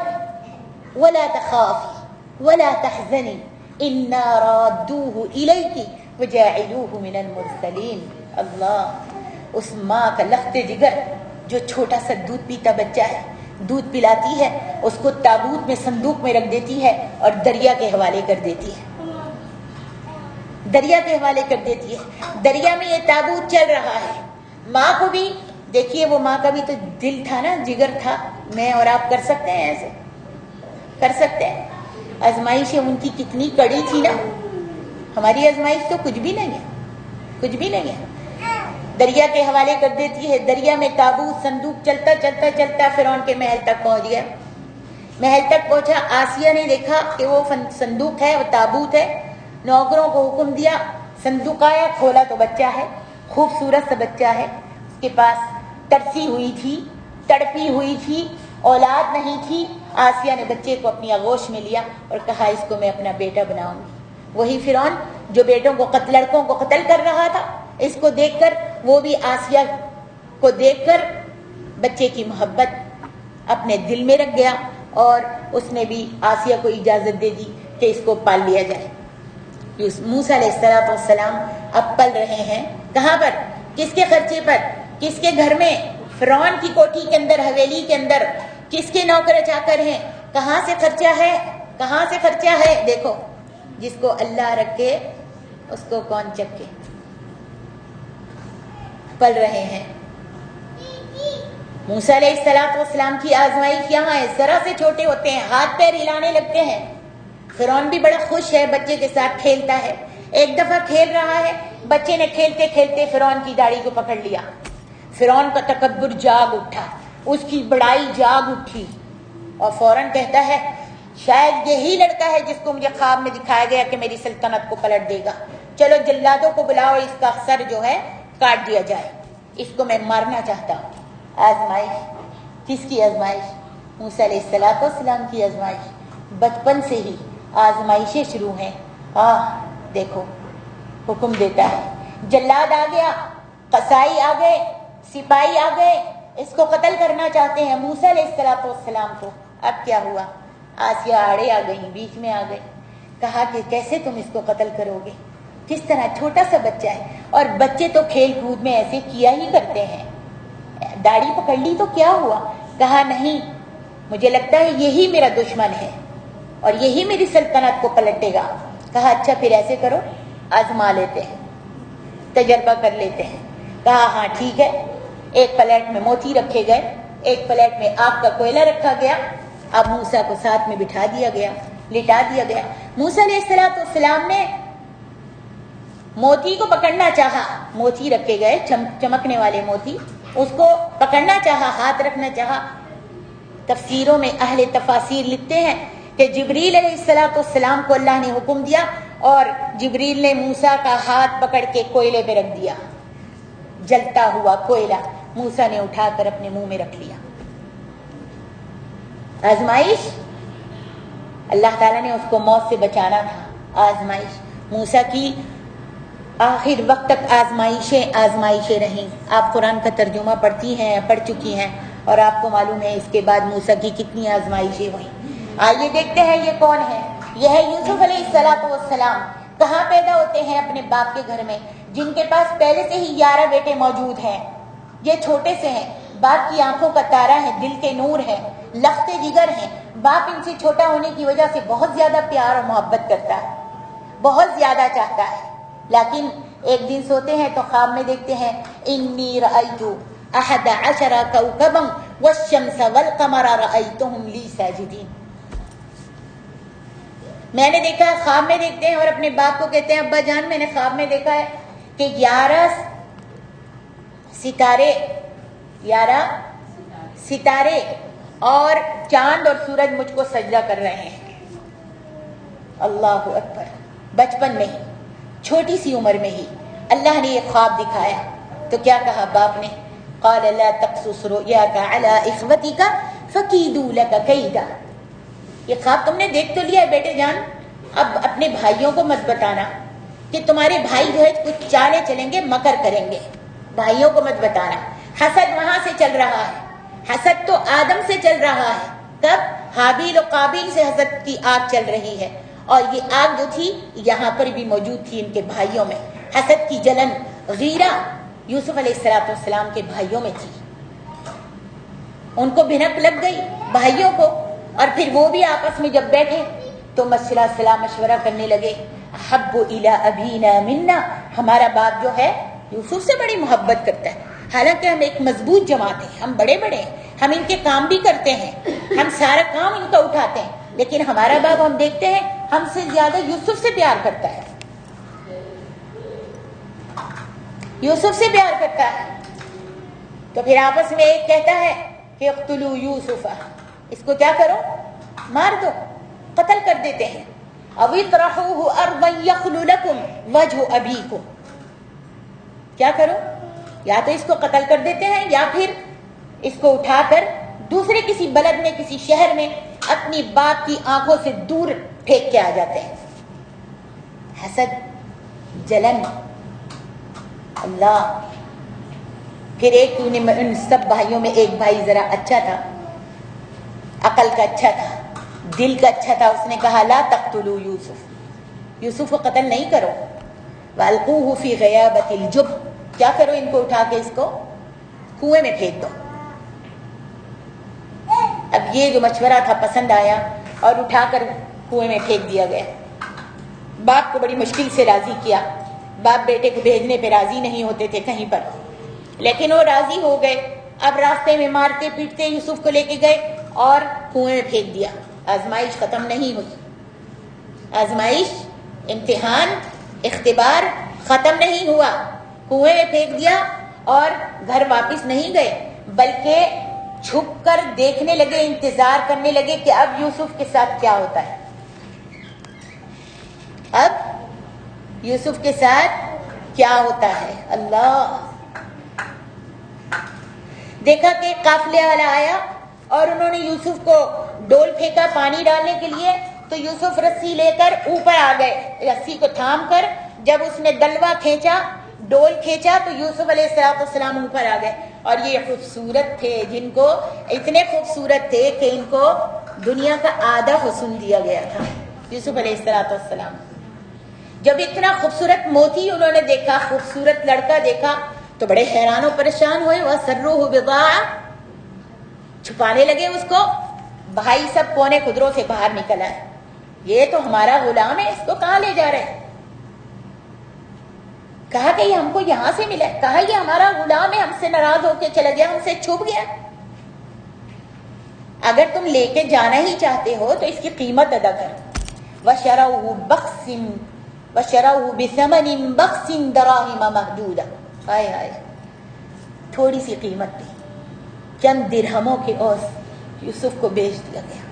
وَلَا تَخَافِي وَلَا تَحْزَنِي إِنَّا رَادُّوهُ إِلَيْكِ وَجَاعِلُوهُ مِنَ الْمُرْسَلِينَ۔ اللہ، اس ماں کا لخت جگر جو چھوٹا سا دودھ پیتا بچہ ہے، دودھ پلاتی ہے، اس کو تابوت میں صندوق میں رکھ دیتی ہے اور دریا کے حوالے کر دیتی ہے، دریا کے حوالے کر دیتی ہے۔ دریا میں یہ تابوت چل رہا ہے، ماں کو بھی دیکھیے، وہ ماں کا بھی تو دل تھا نا، جگر تھا۔ میں اور آپ کر سکتے ہیں ایسے؟ کر سکتے ہیں؟ آزمائشیں ان کی کتنی کڑی تھی نا، ہماری آزمائش تو کچھ بھی نہیں ہے، کچھ بھی نہیں ہے۔ دریا کے حوالے کر دیتی ہے، دریا میں تابوت صندوق چلتا چلتا چلتا فرعون کے محل تک پہنچ گیا۔ محل تک پہنچا، آسیہ نے دیکھا کہ وہ صندوق ہے، وہ تابوت ہے، نوکروں کو حکم دیا، صندوق آیا، کھولا تو بچہ ہے، خوبصورت سا بچہ ہے، اس کے پاس ترسی ہوئی تھی، تڑپی ہوئی تھی، اولاد نہیں تھی۔ آسیہ نے بچے کو اپنی آغوش میں لیا اور کہا اس کو میں اپنا بیٹا بناؤں گی۔ وہی فرعون جو لڑکوں کو قتل کر رہا تھا، اس کو دیکھ کر وہ بھی آسیہ کو دیکھ کر بچے کی محبت اپنے دل میں رکھ گیا اور اس نے بھی آسیہ کو اجازت دے دی کہ اس کو پال لیا جائے۔ موسیٰ علیہ السلام اب پل رہے ہیں، کہاں پر؟ کس کے خرچے پر؟ کس کے گھر میں؟ فرعون کی کوٹھی کے اندر، حویلی کے اندر۔ کس کے نوکر چاکر ہیں؟ کہاں سے خرچہ ہے؟ کہاں سے خرچہ ہے؟ دیکھو، جس کو اللہ رکھے اس کو کون چکے۔ پل رہے ہیں۔ موسیٰ علیہ السلام کی آزمائش یہاں ہے، ذرا سے چھوٹے ہوتے ہیں، ہاتھ پیر ہلانے لگتے ہیں۔ فرعون بھی بڑا خوش ہے، بچے کے ساتھ کھیلتا ہے۔ ایک دفعہ کھیل رہا ہے، بچے نے کھیلتے کھیلتے فرعون کی داڑھی کو پکڑ لیا۔ فرعون کا تکبر جاگ اٹھا، اس کی بڑائی جاگ اٹھی اور فوراً کہتا ہے شاید یہی لڑکا ہے جس کو مجھے خواب میں دکھایا گیا کہ میری سلطنت کو پلٹ دے گا، چلو جلادوں کو بلاؤ، اس کا سر جو ہے کاٹ دیا جائے، اس کو میں مارنا چاہتا ہوں۔ آزمائش، کس کی آزمائش؟ موسیٰ علیہ السلام کی آزمائش۔ بچپن سے ہی آزمائشیں شروع ہیں۔ دیکھو، حکم دیتا ہے، جلاد آ گیا، قصائی آ گئے، سپاہی آ گئے، اس کو قتل کرنا چاہتے ہیں موسیٰ علیہ السلام کو۔ اب کیا ہوا؟ آسیہ آڑے آ گئی، بیچ میں آ گئی، کہا کہ کیسے تم اس کو قتل کرو گے؟ کس طرح؟ چھوٹا سا بچہ ہے، اور بچے تو کھیل کود میں ایسے کیا ہی کرتے ہیں، داڑھی پکڑ لی تو کیا ہوا؟ کہا نہیں، مجھے لگتا ہے یہی میرا دشمن ہے اور یہی میری سلطنت کو پلٹے گا۔ کہا اچھا پھر ایسے کرو، آزما لیتے ہیں، تجربہ کر لیتے ہیں۔ کہا ہاں ٹھیک ہے۔ ایک پلیٹ میں موتی رکھے گئے، ایک پلیٹ میں آگ کا کوئلہ رکھا گیا، اب موسیٰ کو ساتھ میں بٹھا دیا گیا، لٹا دیا گیا۔ موسیٰ علیہ السلام نے موتی کو پکڑنا چاہا، موتی رکھے گئے، چمکنے والے موتی، اس کو پکڑنا چاہا، ہاتھ رکھنا چاہا۔ تفسیروں میں اہل تفاسیر لکھتے ہیں کہ جبریل علیہ السلام کو اللہ نے حکم دیا اور جبریل نے موسیٰ کا ہاتھ پکڑ کے کوئلے پہ رکھ دیا، جلتا ہوا کوئلہ موسیٰ نے اٹھا کر اپنے منہ میں رکھ لیا۔ آزمائش، اللہ تعالیٰ نے اس کو موت سے بچانا تھا۔ آزمائش موسیٰ کی آخر وقت تک آزمائشیں رہیں۔ آپ قرآن کا ترجمہ پڑھتی ہیں، پڑھ چکی ہیں، اور آپ کو معلوم ہے اس کے بعد موسیٰ کی کتنی آزمائشیں ہوئیں۔ آئیے دیکھتے ہیں یہ کون ہے۔ یہ ہے یوسف علیہ السلام۔ کہاں پیدا ہوتے ہیں؟ اپنے باپ کے گھر میں، جن کے پاس پہلے سے ہی 11 بیٹے موجود ہیں۔ یہ چھوٹے سے ہیں، باپ کی آنکھوں کا تارا ہے، دل کے نور ہیں، لخت جگر ہیں۔ باپ ان سے چھوٹا ہونے کی وجہ سے بہت زیادہ پیار اور محبت کرتا ہے، بہت زیادہ چاہتا ہے۔ لیکن ایک دن سوتے ہیں تو خواب میں دیکھتے ہیں انی رأیت 11 کوكبا والشمس والقمر رأیتهم لی ساجدین۔ میں نے دیکھا، خواب میں دیکھتے ہیں اور اپنے باپ کو کہتے ہیں ابا جان میں نے خواب میں دیکھا ہے کہ 11 ستارے اور چاند اور سورج مجھ کو سجدہ کر رہے ہیں۔ اللہ اکبر! بچپن میں ہی، چھوٹی سی عمر میں ہی اللہ نے یہ خواب دکھایا۔ تو کیا کہا باپ نے؟ قال لا تقصص رؤياك على اخوتك فكيدوا لك كيدا. یہ خواب تم نے دیکھ تو لیا ہے بیٹے جان، اب اپنے بھائیوں کو مت بتانا کہ تمہارے بھائی جو ہے کچھ چالیں چلیں گے، مکر کریں گے، بھائیوں کو مت بتانا. حسد وہاں سے چل رہا ہے، حسد تو آدم سے چل رہا ہے. کب؟ حابیل و قابیل سے حسد کی آگ چل رہی ہے، اور یہ آگ جو تھی یہاں پر بھی موجود تھی ان کے بھائیوں میں. حسد کی جلن، غیرہ یوسف علیہ السلام کے بھائیوں میں تھی. ان کو بھنک لگ گئی بھائیوں کو، اور پھر وہ بھی آپس میں جب بیٹھے تو مشورہ کرنے لگے. احب الی ابینا منا، ہمارا باپ جو ہے یوسف سے بڑی محبت کرتا ہے. حالانکہ ہم ایک مضبوط جماعت ہیں، ہم بڑے بڑے ہیں، ہم ان کے کام بھی کرتے ہیں، ہم سارا کام ان کا اٹھاتے ہیں، لیکن ہمارا باپ ہم دیکھتے ہیں ہم سے زیادہ یوسف سے پیار کرتا ہے، یوسف سے پیار کرتا ہے. تو پھر آپس میں ایک کہتا ہے کہ اقتلوا یوسف، اس کو کیا کرو؟ مار دو، قتل کر دیتے ہیں. او اطرحوه ارضا یخل لکم وجہ ابیکم، کیا کرو؟ یا تو اس کو قتل کر دیتے ہیں یا پھر اس کو اٹھا کر دوسرے کسی بلد میں، کسی شہر میں اپنی باپ کی آنکھوں سے دور پھینک کے آ جاتے ہیں. حسد، جلن، اللہ. پھر ایک ان سب بھائیوں میں ایک بھائی ذرا اچھا تھا، عقل کا اچھا تھا، دل کا اچھا تھا. اس نے کہا لا تقتلوا یوسف، یوسف کو قتل نہیں کرو. والقوہ فی غیابۃ الجب، کیا کرو؟ ان کو اٹھا کے اس کو کنویں میں پھینک دو. اب یہ جو مشورہ تھا پسند آیا اور اٹھا کر کنویں میں پھینک دیا گیا. باپ کو بڑی مشکل سے راضی کیا. باپ بیٹے کو بھیجنے پہ راضی نہیں ہوتے تھے کہیں پر، لیکن وہ راضی ہو گئے. اب راستے میں مارتے پیٹتے یوسف کو لے کے گئے اور کنویں میں پھینک دیا. آزمائش ختم نہیں ہوئی، آزمائش، امتحان، اختبار ختم نہیں ہوا. کنویں میں پھینک دیا اور گھر واپس نہیں گئے، بلکہ چھپ کر دیکھنے لگے، انتظار کرنے لگے کہ اب یوسف کے ساتھ کیا ہوتا ہے. اب یوسف کے ساتھ کیا ہوتا ہے. اللہ. دیکھا کہ قافلے والا آیا اور انہوں نے یوسف کو ڈول پھینکا پانی ڈالنے کے لیے، تو یوسف رسی لے کر اوپر آ گئے. رسی کو تھام کر جب اس نے دلوا کھینچا، ڈول کھینچا، تو یوسف علیہ السلام اوپر آ گئے. اور یہ خوبصورت تھے، جن کو اتنے خوبصورت تھے کہ ان کو دنیا کا آدھا حسن دیا گیا تھا. یوسف علیہ السلام جب اتنا خوبصورت موتی انہوں نے دیکھا، خوبصورت لڑکا دیکھا، تو بڑے حیران و پریشان ہوئے. وَسَرُّوهُ بِضَاعَةً، چھپانے لگے اس کو. بھائی سب کونے خدروں سے باہر نکل آئے. یہ تو ہمارا غلام ہے، اس کو کہاں لے جا رہے ہیں؟ کہا کہ یہ ہم کو یہاں سے ملا ہے. کہا یہ ہمارا غلام ہے، ہم سے ناراض ہو کے چلا گیا، ہم سے چھپ گیا. اگر تم لے کے جانا ہی چاہتے ہو تو اس کی قیمت ادا کر. وَشَرَوْهُ بِثَمَنٍ بَخْسٍ دَرَاهِمَ مَحْدُودَةٍ، ہائے ہائے، تھوڑی سی قیمت تھی، چند درہموں کے عوض یوسف کو بیچ دیا گیا.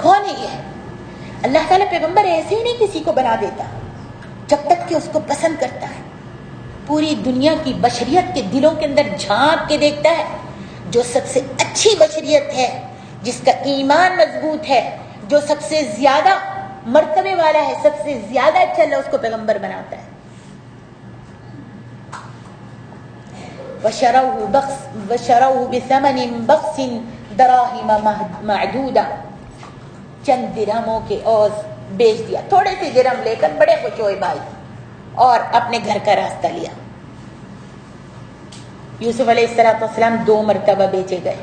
کون ہے یہ؟ اللہ تعالیٰ پیغمبر ایسے ہی نہیں کسی کو بنا دیتا، جب تک کہ اس کو پسند کرتا ہے. پوری دنیا کی بشریت کے دلوں کے اندر جھانک کے دیکھتا ہے. جو سب سے اچھی بشریت ہے، جس کا ایمان مضبوط ہے، جو سب سے زیادہ مرتبے والا ہے، سب سے زیادہ اچھا، اللہ اس کو پیغمبر بناتا ہے. وَشَرَوْهُ بِثَمَنٍ بَخْسٍ دَرَاهِمَ مَعْدُودَةٍ، چند درہموں کے عوض بیچ دیا. تھوڑے سے درہم لے کر بڑے خوش ہوئے بھائی اور اپنے گھر کا راستہ لیا. یوسف علیہ السلام 2 مرتبہ بیچے گئے.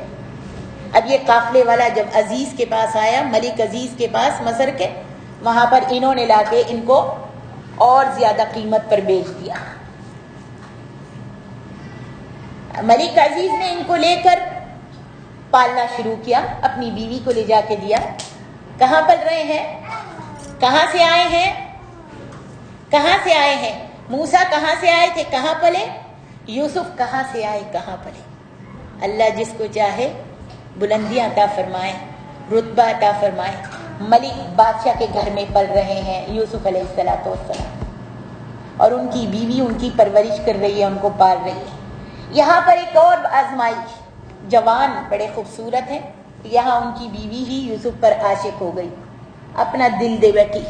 اب یہ قافلے والا جب عزیز کے پاس آیا، ملک عزیز کے پاس مصر کے، وہاں پر انہوں نے لا کے ان کو اور زیادہ قیمت پر بیچ دیا. ملک عزیز نے ان کو لے کر پالنا شروع کیا، اپنی بیوی کو لے جا کے دیا. کہاں پل رہے ہیں؟ کہاں سے آئے ہیں؟ کہاں سے آئے ہیں؟ موسیٰ کہاں سے آئے تھے؟ کہاں پلے؟ یوسف کہاں سے آئے؟ کہاں پلے؟ اللہ جس کو چاہے بلندیاں عطا فرمائے، رتبہ عطا فرمائے. ملک بادشاہ کے گھر میں پل رہے ہیں یوسف علیہ السلام. اور ان کی بیوی ان کی پرورش کر رہی ہے، ان کو پال رہی ہے۔ یہاں پر ایک اور آزمائش، جوان بڑے خوبصورت ہیں، یہاں ان کی بیوی ہی یوسف پر عاشق ہو گئی، اپنا دل دے بیٹھی۔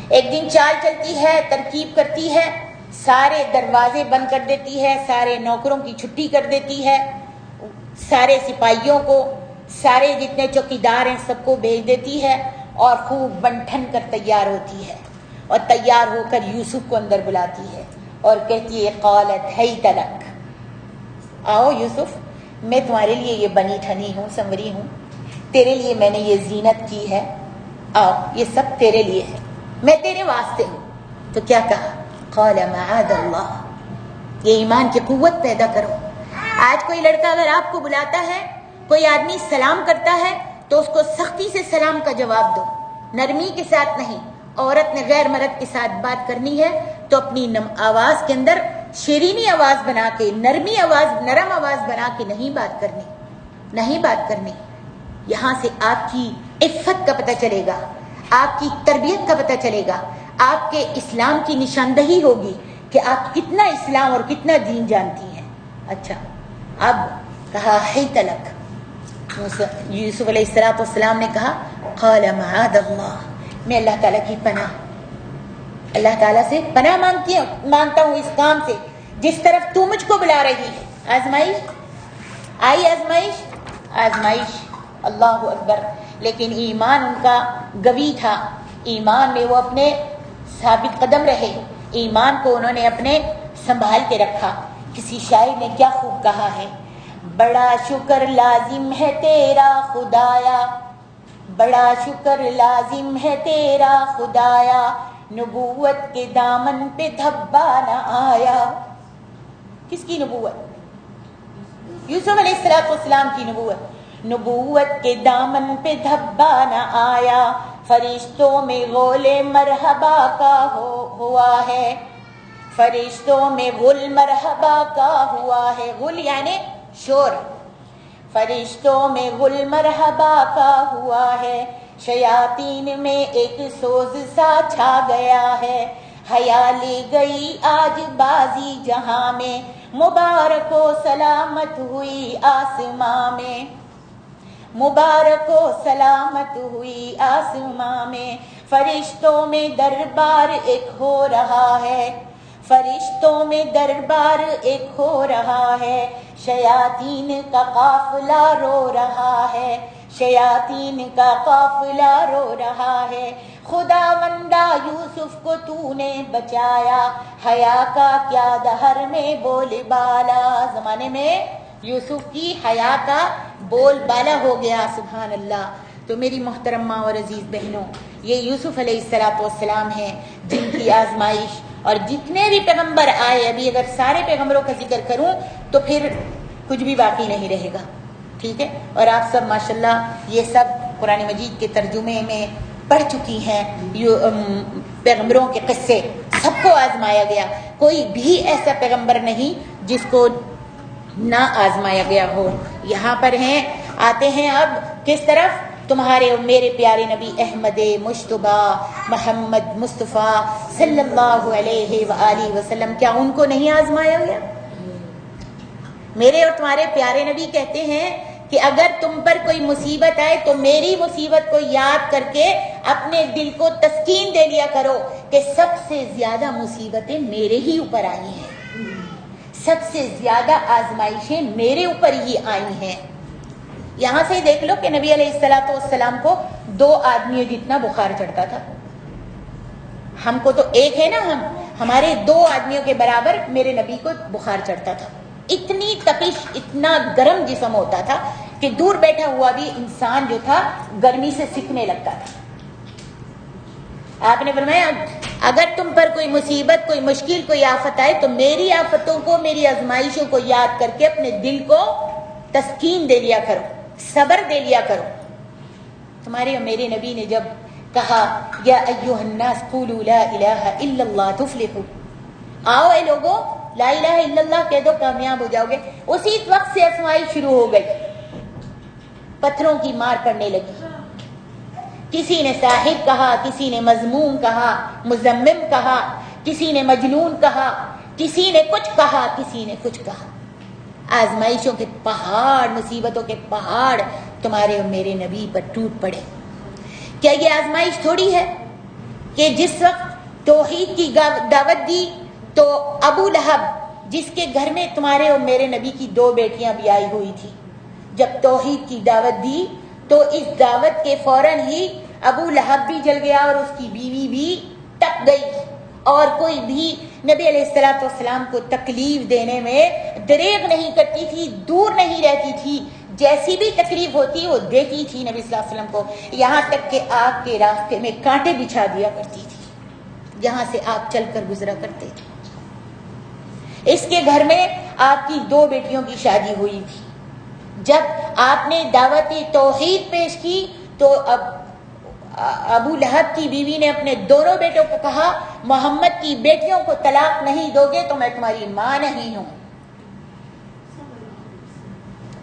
ایک دن چال چلتی ہے، ترکیب کرتی ہے، سارے دروازے بند کر دیتی ہے، سارے نوکروں کی چھٹی کر دیتی ہے، سارے سپاہیوں کو، سارے جتنے چوکیدار ہیں سب کو بھیج دیتی ہے، اور خوب بن ٹھن کر تیار ہوتی ہے، اور تیار ہو کر یوسف کو اندر بلاتی ہے اور کہتی ہے قالت حیت لک، آؤ یوسف، میں تمہارے لیے یہ بنی ٹھنی ہوں، سنوری ہوں، تیرے لیے میں نے یہ زینت کی ہے، آؤ یہ سب تیرے لیے ہے، میں تیرے واسطے ہوں۔ تو کیا کہا؟ قال معاذ اللہ، یہ ایمان کی قوت پیدا کرو۔ آج کوئی لڑکا اگر آپ کو بلاتا ہے، کوئی آدمی سلام کرتا ہے تو اس کو سختی سے سلام کا جواب دو، نرمی کے ساتھ نہیں۔ عورت نے غیر مرد کے ساتھ بات کرنی ہے تو اپنی آواز کے اندر شیرینی آواز بنا کے، نرمی آواز، نرم آواز بنا کے نہیں بات کرنی، نہیں بات کرنی۔ یہاں سے آپ کی عفت کا پتہ چلے گا، آپ کی تربیت کا پتہ چلے گا، آپ کے اسلام کی نشاندہی ہوگی کہ آپ کتنا اسلام اور کتنا دین جانتی ہیں۔ اچھا، اب کہا حیت لک، یوسف علیہ السلام نے کہا قال معاذ اللہ، میں اللہ تعالیٰ کی پناہ، اللہ تعالیٰ سے پناہ مانگتا ہوں اس کام سے جس طرف تو مجھ کو بلا رہی ہے۔ آزمائش آئی، آزمائش، آزمائش، اللہ اکبر، لیکن ایمان ان کا گوی تھا، ایمان میں وہ اپنے ثابت قدم رہے، ایمان کو انہوں نے اپنے سنبھال کے رکھا۔ کسی شاعر نے کیا خوب کہا ہے، بڑا شکر لازم ہے تیرا خدایا، بڑا شکر لازم ہے تیرا خدایا، نبوت کے دامن پہ دھبا نہ آیا۔ کس کی نبوت؟ یوسف علیہ السلام کی نبوت۔ نبوت کے دامن پہ دھبا نہ آیا، فرشتوں میں غول مرحبا کا ہوا ہے، فرشتوں میں غل مرحبا کا ہوا ہے، غل یعنی شور، فرشتوں میں غل مرحبا کا ہوا ہے، شیاطین میں ایک سوز سا چھا گیا ہے، حیا لے گئی آج بازی جہاں میں، مبارک و سلامت ہوئی آسماں میں، مبارک و سلامت ہوئی آسماں میں، فرشتوں میں دربار ایک ہو رہا ہے، فرشتوں میں دربار ایک ہو رہا ہے، شیاطین کا قافلہ رو رہا ہے، شیاطین کا قافلہ رو رہا ہے، خداوندا یوسف کو تو نے بچایا، حیا کا کیا دہر میں بول بالا، زمانے میں یوسف کی حیا کا بول بالا ہو گیا، سبحان اللہ۔ تو میری محترم ماں اور عزیز بہنوں، یہ یوسف علیہ السلام ہیں جن کی آزمائش، اور جتنے بھی پیغمبر آئے، ابھی اگر سارے پیغمبروں کا ذکر کروں تو پھر کچھ بھی باقی نہیں رہے گا، ٹھیک ہے؟ اور آپ سب ماشاءاللہ یہ سب قرآن مجید کے ترجمے میں پڑھ چکی ہیں، پیغمبروں کے قصے، سب کو آزمایا گیا، کوئی بھی ایسا پیغمبر نہیں جس کو نہ آزمایا گیا ہو۔ یہاں پر ہیں، آتے ہیں اب کس طرف؟ تمہارے اور میرے پیارے نبی احمد مجتبیٰ محمد مصطفیٰ صلی اللہ علیہ وآلہ وسلم، کیا ان کو نہیں آزمایا گیا؟ میرے اور تمہارے پیارے نبی کہتے ہیں کہ اگر تم پر کوئی مصیبت آئے تو میری مصیبت کو یاد کر کے اپنے دل کو تسکین دے لیا کرو کہ سب سے زیادہ مصیبتیں میرے ہی اوپر آئی ہیں، سب سے زیادہ آزمائشیں میرے اوپر ہی آئی ہیں۔ یہاں سے دیکھ لو کہ نبی علیہ السلام کو 2 آدمیوں جتنا بخار چڑھتا تھا، ہم کو تو ایک ہے نا، ہمارے 2 آدمیوں کے برابر میرے نبی کو بخار چڑھتا تھا، اتنی تپش، اتنا گرم جسم ہوتا تھا کہ دور بیٹھا ہوا بھی انسان جو تھا گرمی سے سکنے لگتا تھا۔ آپ نے فرمایا اگر تم پر کوئی مصیبت، کوئی مشکل، کوئی آفت آئے تو میری آفتوں کو، میری آزمائشوں کو یاد کر کے اپنے دل کو تسکین دے لیا کرو، صبر دے لیا کرو۔ تمہارے اور میرے نبی نے جب کہا یا ایھا الناس قولوا لا الہ الا اللہ تفلحوا، آؤ اے لوگو لا الہ الا اللہ کہہ دو کامیاب ہو جاؤ گے، اسی وقت سے آزمائش شروع ہو گئی، پتھروں کی مار پڑنے لگی، کسی نے ساحر کہا، کسی نے مذموم کہا، مذمم کہا، کسی نے مجنون کہا، کسی نے کچھ کہا، کسی نے کچھ کہا۔ آزمائشوں کے پہاڑ، مصیبتوں کے پہاڑ تمہارے اور میرے نبی پر ٹوٹ پڑے۔ کیا یہ آزمائش تھوڑی ہے کہ جس وقت توحید کی دعوت دی تو ابو لہب، جس کے گھر میں تمہارے اور میرے نبی کی 2 بیٹیاں بھی آئی ہوئی تھی، جب توحید کی دعوت دی تو اس دعوت کے فوراً ہی ابو لہب بھی جل گیا اور اس کی بیوی بھی تپ گئی، اور کوئی بھی نبی علیہ الصلوۃ والسلام کو تکلیف دینے میں دریغ نہیں کرتی تھی، دور نہیں رہتی تھی، جیسی بھی تکلیف ہوتی وہ دیتی تھی نبی صلی اللہ علیہ وسلم کو، یہاں تک کہ آگ کے راستے میں کانٹے بچھا دیا کرتی تھی، جہاں سے آپ چل کر گزرا کرتے تھے۔ اس کے گھر میں آپ کی 2 بیٹیوں کی شادی ہوئی تھی۔ جب آپ نے دعوت توحید پیش کی تو اب ابو لہب کی بیوی نے اپنے دونوں بیٹوں کو کہا، محمد کی بیٹیوں کو طلاق نہیں دو گے تو میں تمہاری ماں نہیں ہوں۔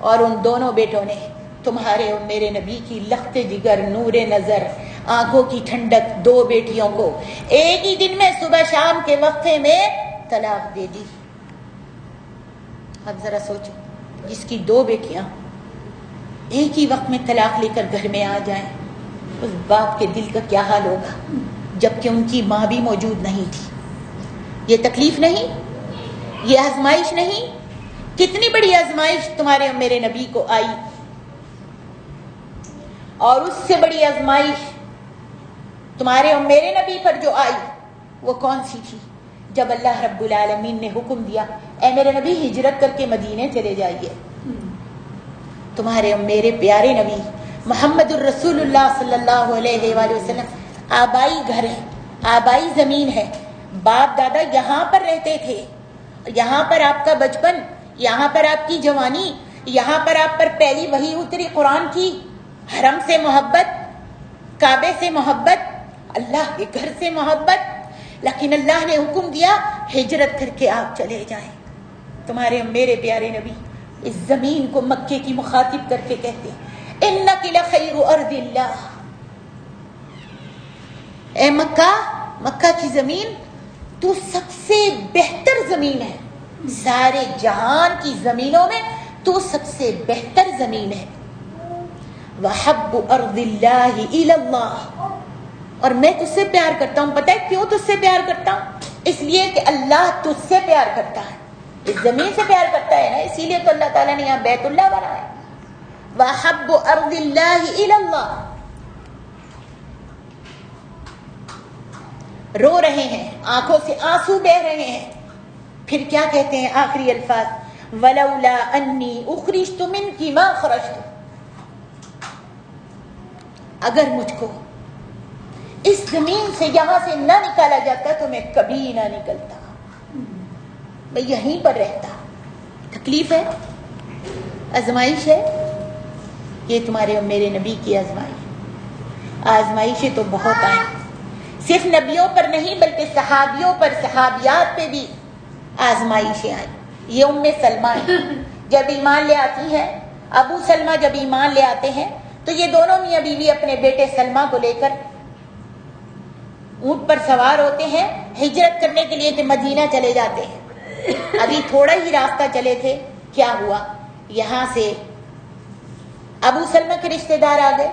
اور ان دونوں بیٹوں نے تمہارے اور میرے نبی کی لخت جگر، نور نظر، آنکھوں کی ٹھنڈک 2 بیٹیوں کو ایک ہی دن میں صبح شام کے وقفے میں طلاق دے دی۔ اب ذرا سوچو، جس کی 2 بیٹیاں ایک ہی وقت میں طلاق لے کر گھر میں آ جائیں، اس باپ کے دل کا کیا حال ہوگا، جبکہ ان کی ماں بھی موجود نہیں تھی۔ یہ تکلیف نہیں، یہ آزمائش نہیں؟ کتنی بڑی آزمائش تمہارے اور میرے نبی کو آئی، اور اس سے بڑی آزمائش تمہارے اور میرے نبی پر جو آئی وہ کون سی تھی؟ جب اللہ رب العالمین نے حکم دیا، اے میرے نبی ہجرت کر کے مدینے چلے جائیے۔ تمہارے اور میرے پیارے نبی محمد الرسول اللہ صلی اللہ علیہ وآلہ وسلم آبائی گھر ہے، آبائی زمین ہے، باپ دادا یہاں پر رہتے تھے، یہاں پر آپ کا بچپن، یہاں پر آپ کی جوانی، یہاں پر آپ پر پہلی وحی اتری قرآن کی، حرم سے محبت، کعبے سے محبت، اللہ کے گھر سے محبت، لیکن اللہ نے حکم دیا ہجرت کر کے آپ چلے جائیں۔ تمہارے میرے پیارے نبی اس زمین کو مکے کی مخاطب کر کے کہتے ہیں، انک لخیر ارض اللہ، اے مکہ، مکہ کی زمین تو سب سے بہتر زمین ہے، سارے جہان کی زمینوں میں تو سب سے بہتر زمین ہے۔ وحب ارض اللہ الی اللہ، اور میں تجھ سے پیار کرتا ہوں۔ پتہ ہے کیوں تجھ سے پیار کرتا ہوں؟ اس لیے کہ اللہ تجھ سے پیار کرتا ہے، اس زمین سے پیار کرتا ہے نا، اسی لیے تو اللہ تعالیٰ نے یہاں بیت اللہ بنایا۔ وحب ارض اللہ الی اللہ، رو رہے ہیں، آنکھوں سے آنسو بہ رہے ہیں، پھر کیا کہتے ہیں آخری الفاظ، ولولا انی اخرجت منک ما خرجت، اگر مجھ کو اس زمین سے یہاں سے نہ نکالا جاتا تو میں کبھی نہ نکلتا، میں یہیں پر رہتا۔ تکلیف ہے، آزمائش ہے، یہ تمہارے اور میرے نبی کی آزمائش۔ آزمائشیں تو بہت آئیں، صرف نبیوں پر نہیں بلکہ صحابیوں پر، صحابیات پہ بھی آزمائشیں آئیں۔ یہ ام سلمہ جب ایمان لے آتی ہیں، ابو سلمہ جب ایمان لے آتے ہیں تو یہ دونوں میاں بیوی اپنے بیٹے سلمہ کو لے کر اونٹ پر سوار ہوتے ہیں، ہجرت کرنے کے لیے کہ مدینہ چلے جاتے ہیں۔ ابھی تھوڑا ہی راستہ چلے تھے، کیا ہوا، یہاں سے ابو سلمہ کے رشتہ دار آ گئے،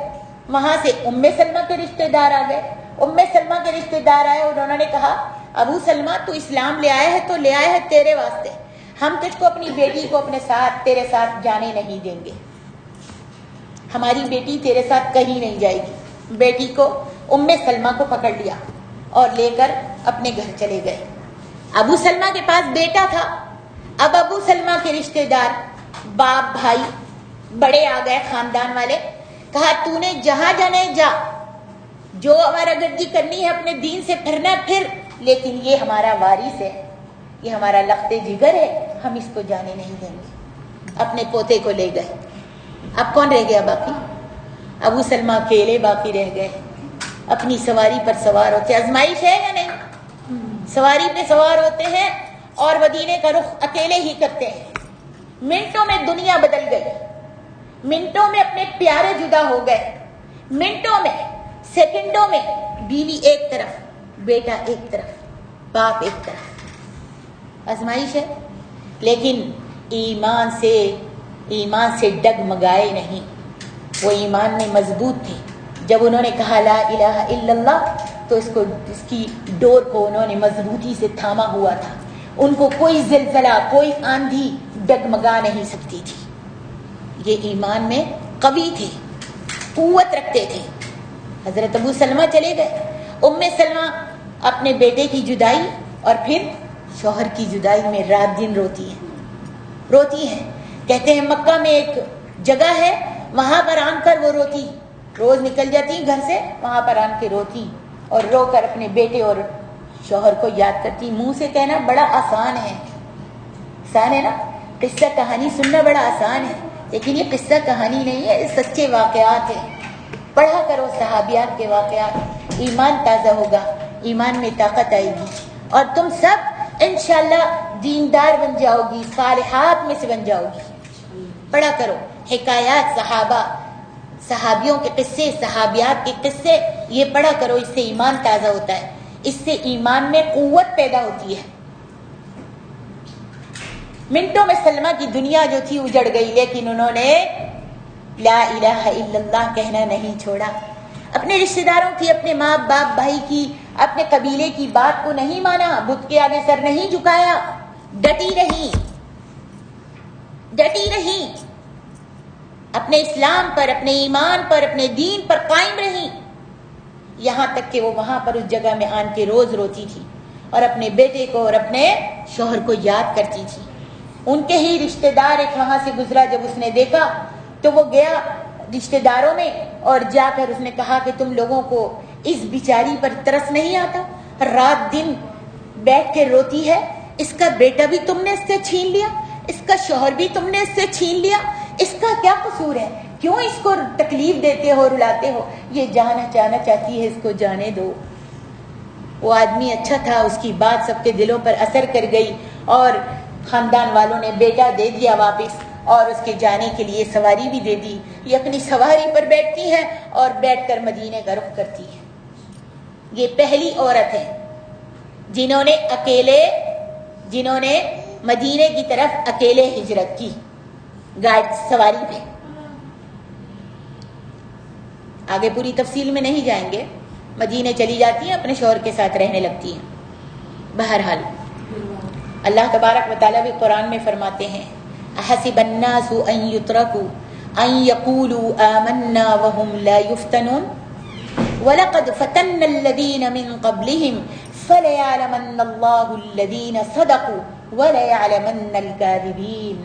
وہاں سے ام سلمہ کے رشتہ دار آ گئے۔ ام سلمہ کے رشتہ دار آئے، انہوں نے کہا ابو سلمہ تو اسلام لے آئے ہے تو لے آئے ہے تیرے واسطے، ہم تجھ کو اپنی بیٹی کو اپنے ساتھ تیرے ساتھ جانے نہیں دیں گے، ہماری بیٹی تیرے ساتھ کہیں نہیں جائے گی۔ بیٹی کو ام سلمہ کو پکڑ لیا اور لے کر اپنے گھر چلے گئے۔ ابو سلمہ کے پاس بیٹا تھا، اب ابو سلمہ کے رشتہ دار باپ بھائی بڑے آ گئے، خاندان والے، کہا تو نے جہاں جانے جا، جو ہمارا گردی کرنی ہے اپنے دین سے پھرنا پھر، لیکن یہ ہمارا وارث ہے، یہ ہمارا لخت جگر ہے، ہم اس کو جانے نہیں دیں گے۔ اپنے پوتے کو لے گئے۔ اب کون رہ گیا باقی؟ ابو سلمہ اکیلے باقی رہ گئے، اپنی سواری پر سوار ہوتے۔ آزمائش ہے یا نہیں؟ سواری پہ سوار ہوتے ہیں اور مدینے کا رخ اکیلے ہی کرتے ہیں۔ منٹوں میں دنیا بدل گئی، منٹوں میں اپنے پیارے جدا ہو گئے، منٹوں میں سیکنڈوں میں بیوی ایک طرف، بیٹا ایک طرف، باپ ایک طرف، آزمائش ہے۔ لیکن ایمان سے ڈگمگائے نہیں، وہ ایمان میں مضبوط تھے۔ جب انہوں نے کہا لا الہ الا اللہ تو اس کی ڈور کو انہوں نے مضبوطی سے تھاما ہوا تھا۔ ان کو کوئی زلزلہ، کوئی آندھی ڈگمگا نہیں سکتی تھی۔ یہ ایمان میں قوی تھے، قوت رکھتے تھے۔ حضرت ابو سلمہ چلے گئے، ام سلمہ اپنے بیٹے کی جدائی اور پھر شوہر کی جدائی میں رات دن روتی ہیں۔ کہتے ہیں مکہ میں ایک جگہ ہے، وہاں پر آن کر وہ روتی، روز نکل جاتی گھر سے، وہاں پر آن کے روتی اور رو کر اپنے بیٹے اور شوہر کو یاد کرتی۔ منہ سے کہنا بڑا آسان ہے نا، قصہ کہانی سننا بڑا آسان ہے، لیکن یہ قصہ کہانی نہیں ہے، یہ سچے واقعات ہیں۔ پڑھا کرو صحابیات کے واقعات، ایمان تازہ ہوگا، ایمان میں طاقت آئے گی اور تم سب انشاءاللہ دیندار بن جاؤ گی، صالحات میں سے بن جاؤ گی۔ پڑھا کرو حکایات صحابیوں کے قصے، صحابیات کے قصے، یہ پڑھا کرو، اس سے ایمان تازہ ہوتا ہے، اس سے ایمان میں قوت پیدا ہوتی ہے۔ منٹوں میں سلمہ کی دنیا جو تھی اجڑ گئی، لیکن انہوں نے لا الہ الا اللہ کہنا نہیں چھوڑا۔ اپنے رشتہ داروں کی، اپنے ماں باپ بھائی کی، اپنے قبیلے کی بات کو نہیں مانا، بت کے آگے سر نہیں جھکایا، ڈٹی رہی، اپنے اسلام پر، اپنے ایمان پر، اپنے دین پر قائم رہی، یہاں تک کہ وہ وہاں پر اس جگہ میں آن کے روز روتی تھی اور اپنے بیٹے کو اور اپنے شوہر کو یاد کرتی تھی۔ ان کے ہی رشتہ دار ایک وہاں سے گزرا، جب اس نے دیکھا تو وہ گیا رشتہ داروں میں اور جا کر اس نے کہا کہ تم لوگوں کو اس بیچاری پر ترس نہیں آتا؟ رات دن بیٹھ کے روتی ہے، اس کا بیٹا بھی تم نے اس سے چھین لیا، اس کا شوہر بھی تم نے اس سے چھین لیا، اس کا کیا قصور ہے؟ کیوں اس کو تکلیف دیتے ہو، رلاتے ہو؟ یہ جانا چاہتی ہے، اس کو جانے دو۔ وہ آدمی اچھا تھا، اس کی بات سب کے دلوں پر اثر کر گئی اور خاندان والوں نے بیٹا دے دیا واپس اور اس کے جانے کے لیے سواری بھی دے دی۔ یہ اپنی سواری پر بیٹھتی ہے اور بیٹھ کر مدینے کا رخ کرتی ہے۔ یہ پہلی عورت ہے جنہوں نے مدینے کی طرف اکیلے ہجرت کی، گاڑی سواری پہ۔ آگے پوری تفصیل میں نہیں جائیں گے، مدینے چلی جاتی ہیں، اپنے شوہر کے ساتھ رہنے لگتی ہیں۔ بہرحال اللہ تبارک و تعالیٰ بھی قرآن میں فرماتے ہیں احسب الناس ان يتركوا ان يقولوا آمنا وهم لا يفتنون وَلَقَدْ فَتَنَّ الَّذِينَ مِن قَبْلِهِمْ فَلَيَعْلَمَنَّ اللَّهُ الَّذِينَ صَدَقُوا وَلَيَعْلَمَنَّ الْكَاذِبِينَ۔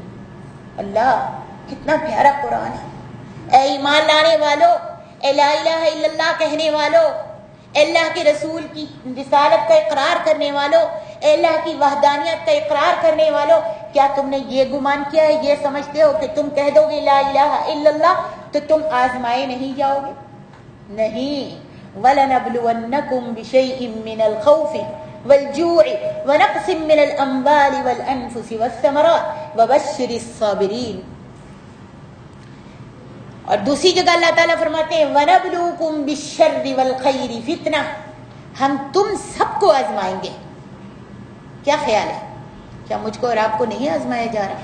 اللہ کتنا پیارا قرآن ہے۔ اے ایمان لانے والو، اے لا الہ الا اللہ کہنے والو، اے اللہ کے رسول کی رسالت کا اقرار کرنے والو، اے اللہ کی وحدانیت کا اقرار کرنے والو، کیا تم نے یہ گمان کیا ہے، یہ سمجھتے ہو کہ تم کہہ دو گے لا الہ الا اللہ تو تم آزمائے نہیں جاؤ گے؟ نہیں۔ وَلَنَبْلُوَنَّكُمْ بِشَيْءٍ مِّنَ الْخَوْفِ وَالْجُوعِ وَنَقْصٍ مِّنَ الْأَمْوَالِ وَالْأَنفُسِ وَالثَّمَرَاتِ وَبَشِّرِ الصَّابِرِينَ۔ اور دوسری جگہ اللہ تعالیٰ فرماتے ہیں وَنَبْلُوكُمْ بِالشَّرِّ وَالْخَيْرِ فِتْنَةً، ہم تم سب کو آزمائیں گے۔ کیا خیال ہے، کیا مجھ کو اور آپ کو نہیں آزمایا جا رہا؟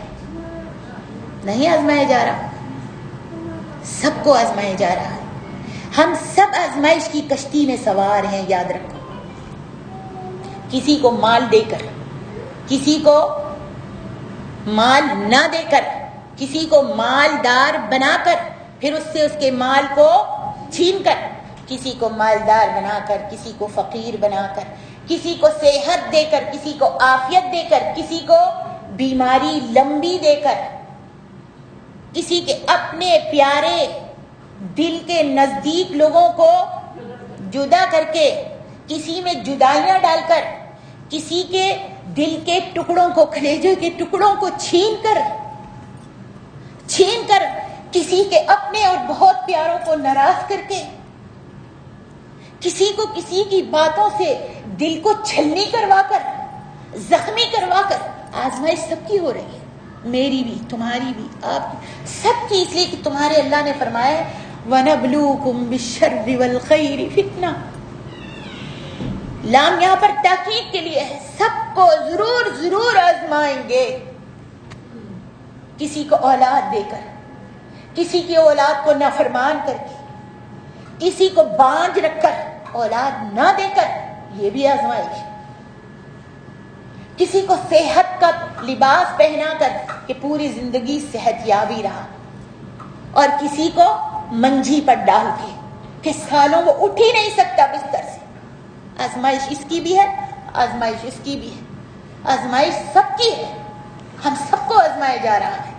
نہیں آزمایا جا رہا، سب کو آزمایا جا رہا ہے۔ ہم سب آزمائش کی کشتی میں سوار ہیں، یاد رکھو۔ کسی کو مال دے کر، کسی کو مال نہ دے کر، کسی کو مالدار بنا کر پھر اس سے اس کے مال کو چھین کر، کسی کو مالدار بنا کر کسی کو فقیر بنا کر، کسی کو صحت دے کر کسی کو عافیت دے کر، کسی کو بیماری لمبی دے کر، کسی کے اپنے پیارے دل کے نزدیک لوگوں کو جدا کر کے، کسی میں جدائیاں ڈال کر، کسی کے دل کے ٹکڑوں کو، کلیجے کے ٹکڑوں کو چھین کر کسی کے اپنے اور بہت پیاروں کو ناراض کر کے، کسی کو کسی کی باتوں سے دل کو چھلنی کروا کر، زخمی کروا کر، آزمائش سب کی ہو رہی ہے، میری بھی، تمہاری بھی، آپ کی، سب کی، اس لیے کہ تمہارے اللہ نے فرمایا ہے وَنَبْلُوكُمْ بِالشَّرِّ وَالْخَيْرِ فِتْنَةً. لام یہاں پر تاکید کے لیے ہے، سب کو ضرور ضرور آزمائیں گے. کسی کو اولاد دے کر، کسی کی اولاد کو نافرمان کر کے، کسی کو بانجھ رکھ کر اولاد نہ دے کر، یہ بھی آزمائش. کسی کو صحت کا لباس پہنا کر کہ پوری زندگی صحت یابی رہا، اور کسی کو منجھی پر ڈال کے کہ سالوں وہ اٹھ ہی نہیں سکتا بستر سے. آزمائش اس کی بھی ہے، آزمائش اس کی بھی ہے، آزمائش سب کی ہے. ہم سب کو آزمایا جا رہا ہے،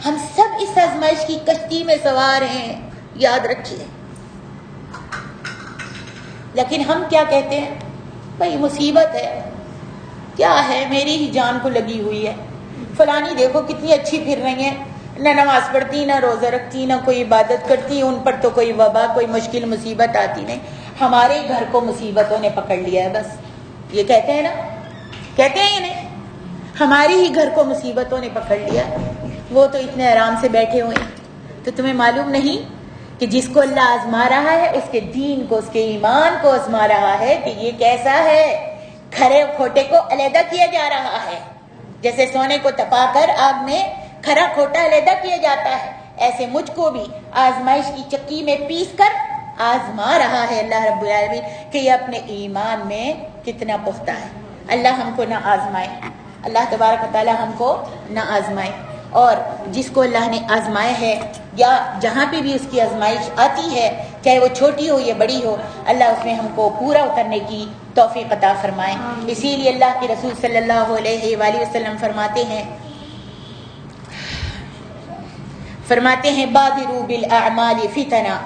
ہم سب اس آزمائش کی کشتی میں سوار ہیں، یاد رکھیے. لیکن ہم کیا کہتے ہیں؟ بھائی مصیبت ہے، کیا ہے، میری ہی جان کو لگی ہوئی ہے. فلانی دیکھو کتنی اچھی پھر رہی ہیں، نہ نماز پڑھتی، نہ روزہ رکھتی، نہ کوئی عبادت کرتی، ان پر تو کوئی وبا، کوئی مشکل مصیبت آتی نہیں. ہمارے گھر کو مصیبتوں نے پکڑ لیا ہے. بس یہ کہتے ہیں نا، کہتے ہیں یہ نہیں، ہماری ہی گھر کو مصیبتوں نے پکڑ لیا. وہ تو اتنے آرام سے بیٹھے ہوئے ہیں. تو تمہیں معلوم نہیں کہ جس کو اللہ آزما رہا ہے، اس کے دین کو، اس کے ایمان کو آزما رہا ہے کہ یہ کیسا ہے. کھرے کھوٹے کو علیحدہ کیا جا رہا ہے، جیسے سونے کو تپا کر آگ میں کھرا کھوٹا علیحدہ کیا جاتا ہے، ایسے مجھ کو بھی آزمائش کی چکی میں پیس کر آزما رہا ہے اللہ رب العالمین کہ یہ اپنے ایمان میں کتنا پختہ ہے. اللہ ہم کو نہ آزمائے، اللہ تبارک و تعالی ہم کو نہ آزمائے. اور جس کو اللہ نے آزمایا ہے، یا جہاں پہ بھی اس کی آزمائش آتی ہے، چاہے وہ چھوٹی ہو یا بڑی ہو، اللہ اس میں ہم کو پورا اترنے کی توفیق عطا فرمائے. اسی لیے اللہ کے رسول صلی اللہ علیہ وآلہ وسلم فرماتے ہیں بادروا بالاعمال فتنا.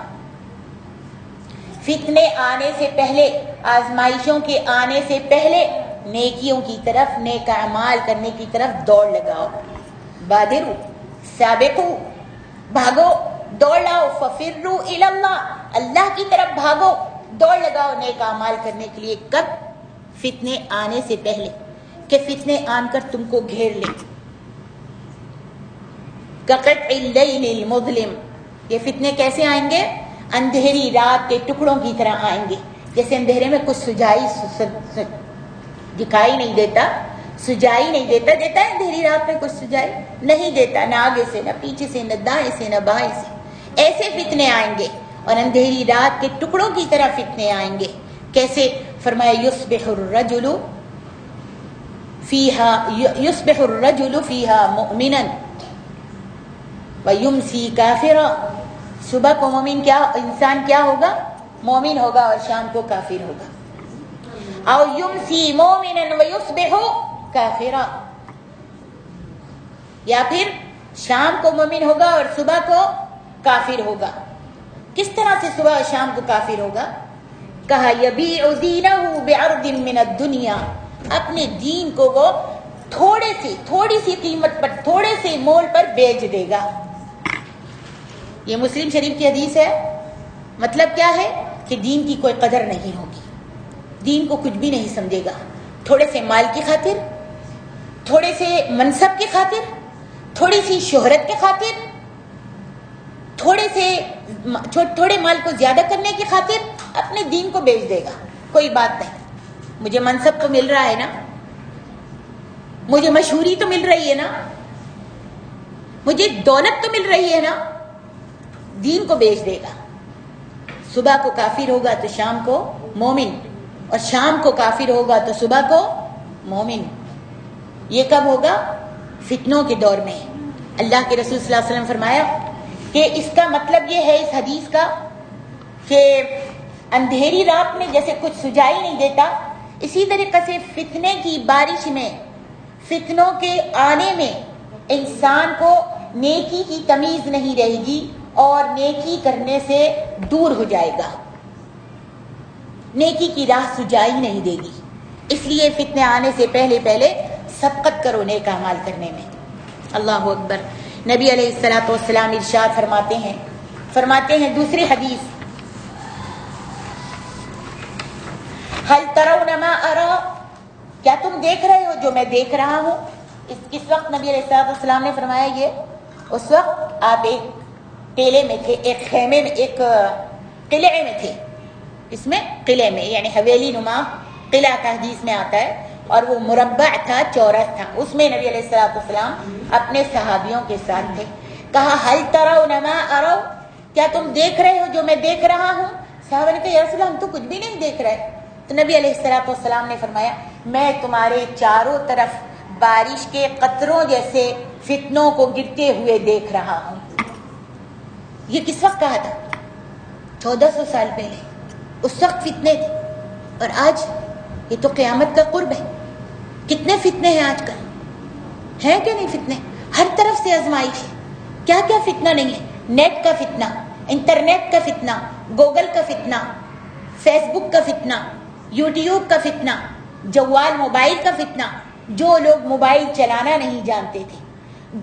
فتنے آنے سے پہلے، آزمائشوں کے آنے سے پہلے نیکیوں کی طرف، نیک اعمال کرنے کی طرف دوڑ لگاؤ. بادروا، سابقوا، بھاگو، دوڑ لاؤ. ففروا الی اللہ، اللہ کی طرف بھاگو، دوڑ لگاؤ نیک اعمال کرنے کے لیے. کب؟ فتنے آنے سے پہلے، کہ فتنے آن کر تم کو گھیر لیں. کقطع اللیل المظلم، یہ فتنے کیسے آئیں گے؟ اندھیری رات کے ٹکڑوں کی طرح آئیں گے. جیسے اندھیرے میں کچھ سجائی دکھائی نہیں دیتا، سجائی نہیں دیتا، دیتا ہے اندھیری رات میں کچھ سجائی نہیں دیتا، نہ آگے سے، نہ پیچھے سے، نہ دائیں سے، نہ بائیں سے. ایسے فتنے آئیں گے، اور اندھیری رات کے ٹکڑوں کی طرح فتنے آئیں گے. کیسے؟ فرمایا یصبح الرجل فیہا مؤمنا ویمسی کافرا. صبح کو مومن کیا، انسان کیا ہوگا؟ مومن ہوگا، اور شام کو کافر ہوگا. او یمسی مومنا ویصبح کافرا، یا پھر شام کو مومن ہوگا اور صبح کو کافر ہوگا. کس طرح سے صبح اور شام کو کافر ہوگا؟ کہا یبیع دینہ بعرض من الدنیا، اپنے دین کو وہ تھوڑی سی قیمت پر، تھوڑے سے مول پر بیچ دے گا. یہ مسلم شریف کی حدیث ہے. مطلب کیا ہے؟ کہ دین کی کوئی قدر نہیں ہوگی، دین کو کچھ بھی نہیں سمجھے گا. تھوڑے سے مال کی خاطر، تھوڑے سے منصب کی خاطر، تھوڑی سی شہرت کی خاطر، تھوڑے مال کو زیادہ کرنے کی خاطر اپنے دین کو بیچ دے گا. کوئی بات نہیں، مجھے منصب تو مل رہا ہے نا، مجھے مشہوری تو مل رہی ہے نا، مجھے دولت تو مل رہی ہے نا. دین کو بیچ دے گا. صبح کو کافر ہوگا تو شام کو مومن، اور شام کو کافر ہوگا تو صبح کو مومن. یہ کب ہوگا؟ فتنوں کے دور میں. اللہ کے رسول صلی اللہ علیہ وسلم فرمایا کہ اس کا مطلب یہ ہے اس حدیث کا کہ اندھیری رات میں جیسے کچھ سجائی نہیں دیتا، اسی طریقے سے فتنے کی بارش میں، فتنوں کے آنے میں انسان کو نیکی کی تمیز نہیں رہے گی، اور نیکی کرنے سے دور ہو جائے گا، نیکی کی راہ سجائی نہیں دے گی. اس لیے فتنے آنے سے پہلے سبقت کرو نیک اعمال کرنے میں. اللہ اکبر. نبی علیہ الصلوۃ والسلام ارشاد فرماتے ہیں دوسری حدیث، هل ترون ما ارى، کیا تم دیکھ رہے ہو جو میں دیکھ رہا ہوں؟ کس وقت نبی علیہ الصلوۃ والسلام نے فرمایا یہ؟ اس وقت آپ ایک قلعے میں تھے، ایک خیمے میں، ایک قلعے میں تھے. اس میں قلعے میں یعنی حویلی نما قلعہ کا حدیث میں آتا ہے، اور وہ مربع تھا، چورس تھا. اس میں نبی علیہ السلام اپنے صحابیوں کے ساتھ تھے. کہا هل ترون ما اروا، کیا تم دیکھ رہے ہو جو میں دیکھ رہا ہوں؟ صحابہ نے کہا یا رسول اللہ ہم تو کچھ بھی نہیں دیکھ رہے. تو نبی علیہ السلام نے فرمایا میں تمہارے چاروں طرف بارش کے قطروں جیسے فتنوں کو گرتے ہوئے دیکھ رہا ہوں. یہ کس وقت کہا تھا؟ 1400 سال پہلے. اس وقت فتنے تھے، اور آج یہ تو قیامت کا قرب ہے. کتنے فتنے ہیں آج کل، ہیں کہ نہیں فتنے؟ ہر طرف سے آزمائش ہے. کیا کیا فتنہ نہیں ہے. نیٹ کا فتنہ، انٹرنیٹ کا فتنہ، گوگل کا فتنہ، فیس بک کا فتنہ، یوٹیوب کا فتنہ، جوال موبائل کا فتنہ. جو لوگ موبائل چلانا نہیں جانتے تھے،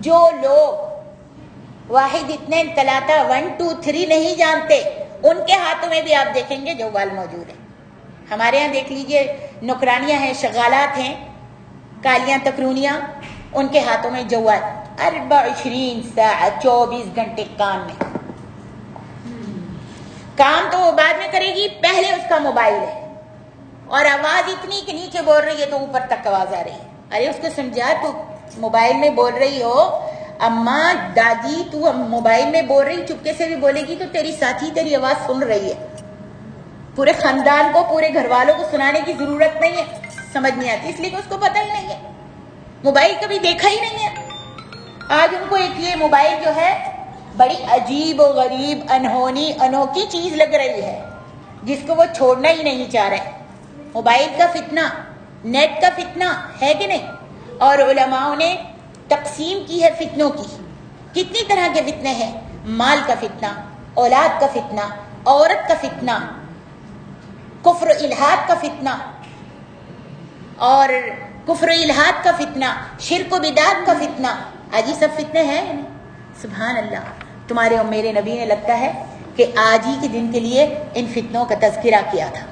جو لوگ واحد اتنے تلاتا 1 2 3 نہیں جانتے، ان کے ہاتھوں میں بھی آپ دیکھیں گے جوال موجود ہے. ہمارے ہاں دیکھ لیجئے نوکرانیاں ہیں، شغالات ہیں، کالیاں تکرونیاں، ان کے ہاتھوں میں جوال 24 ساعت 24 گھنٹے کام میں. کام تو وہ بعد میں کرے گی، پہلے اس کا موبائل ہے، اور آواز اتنی کہ نیچے بول رہی ہے تو اوپر تک آواز آ رہی ہے. ارے اس کو سمجھا، تو موبائل میں بول رہی ہو، اماں دادی تو موبائل میں بول رہی، چپکے سے بھی بولے گی تو تیری ساتھی تیری آواز سن رہی ہے. پورے خاندان کو، پورے گھر والوں کو سنانے کی ضرورت نہیں ہے. سمجھ نہیں آتی اس لیے کہ اس کو پتہ ہی نہیں ہے، موبائل کبھی دیکھا ہی نہیں ہے. آج ان کو ایک یہ موبائل جو ہے بڑی عجیب و غریب انہونی انوکھی چیز لگ رہی ہے، جس کو وہ چھوڑنا ہی نہیں چاہ رہے. موبائل کا فتنہ، نیٹ کا فتنہ ہے کہ نہیں؟ اور علماء نے تقسیم کی ہے فتنوں کی. کتنی طرح کے فتنے ہیں. مال کا فتنہ، اولاد کا فتنہ، عورت کا فتنہ، کفر و الحاد کا فتنہ، اور کفر و الحاد کا فتنہ، شرک و بدعت کا فتنہ. آج یہ سب فتنے ہیں. سبحان اللہ. تمہارے اور میرے نبی نے لگتا ہے کہ آج ہی کے دن کے لیے ان فتنوں کا تذکرہ کیا تھا.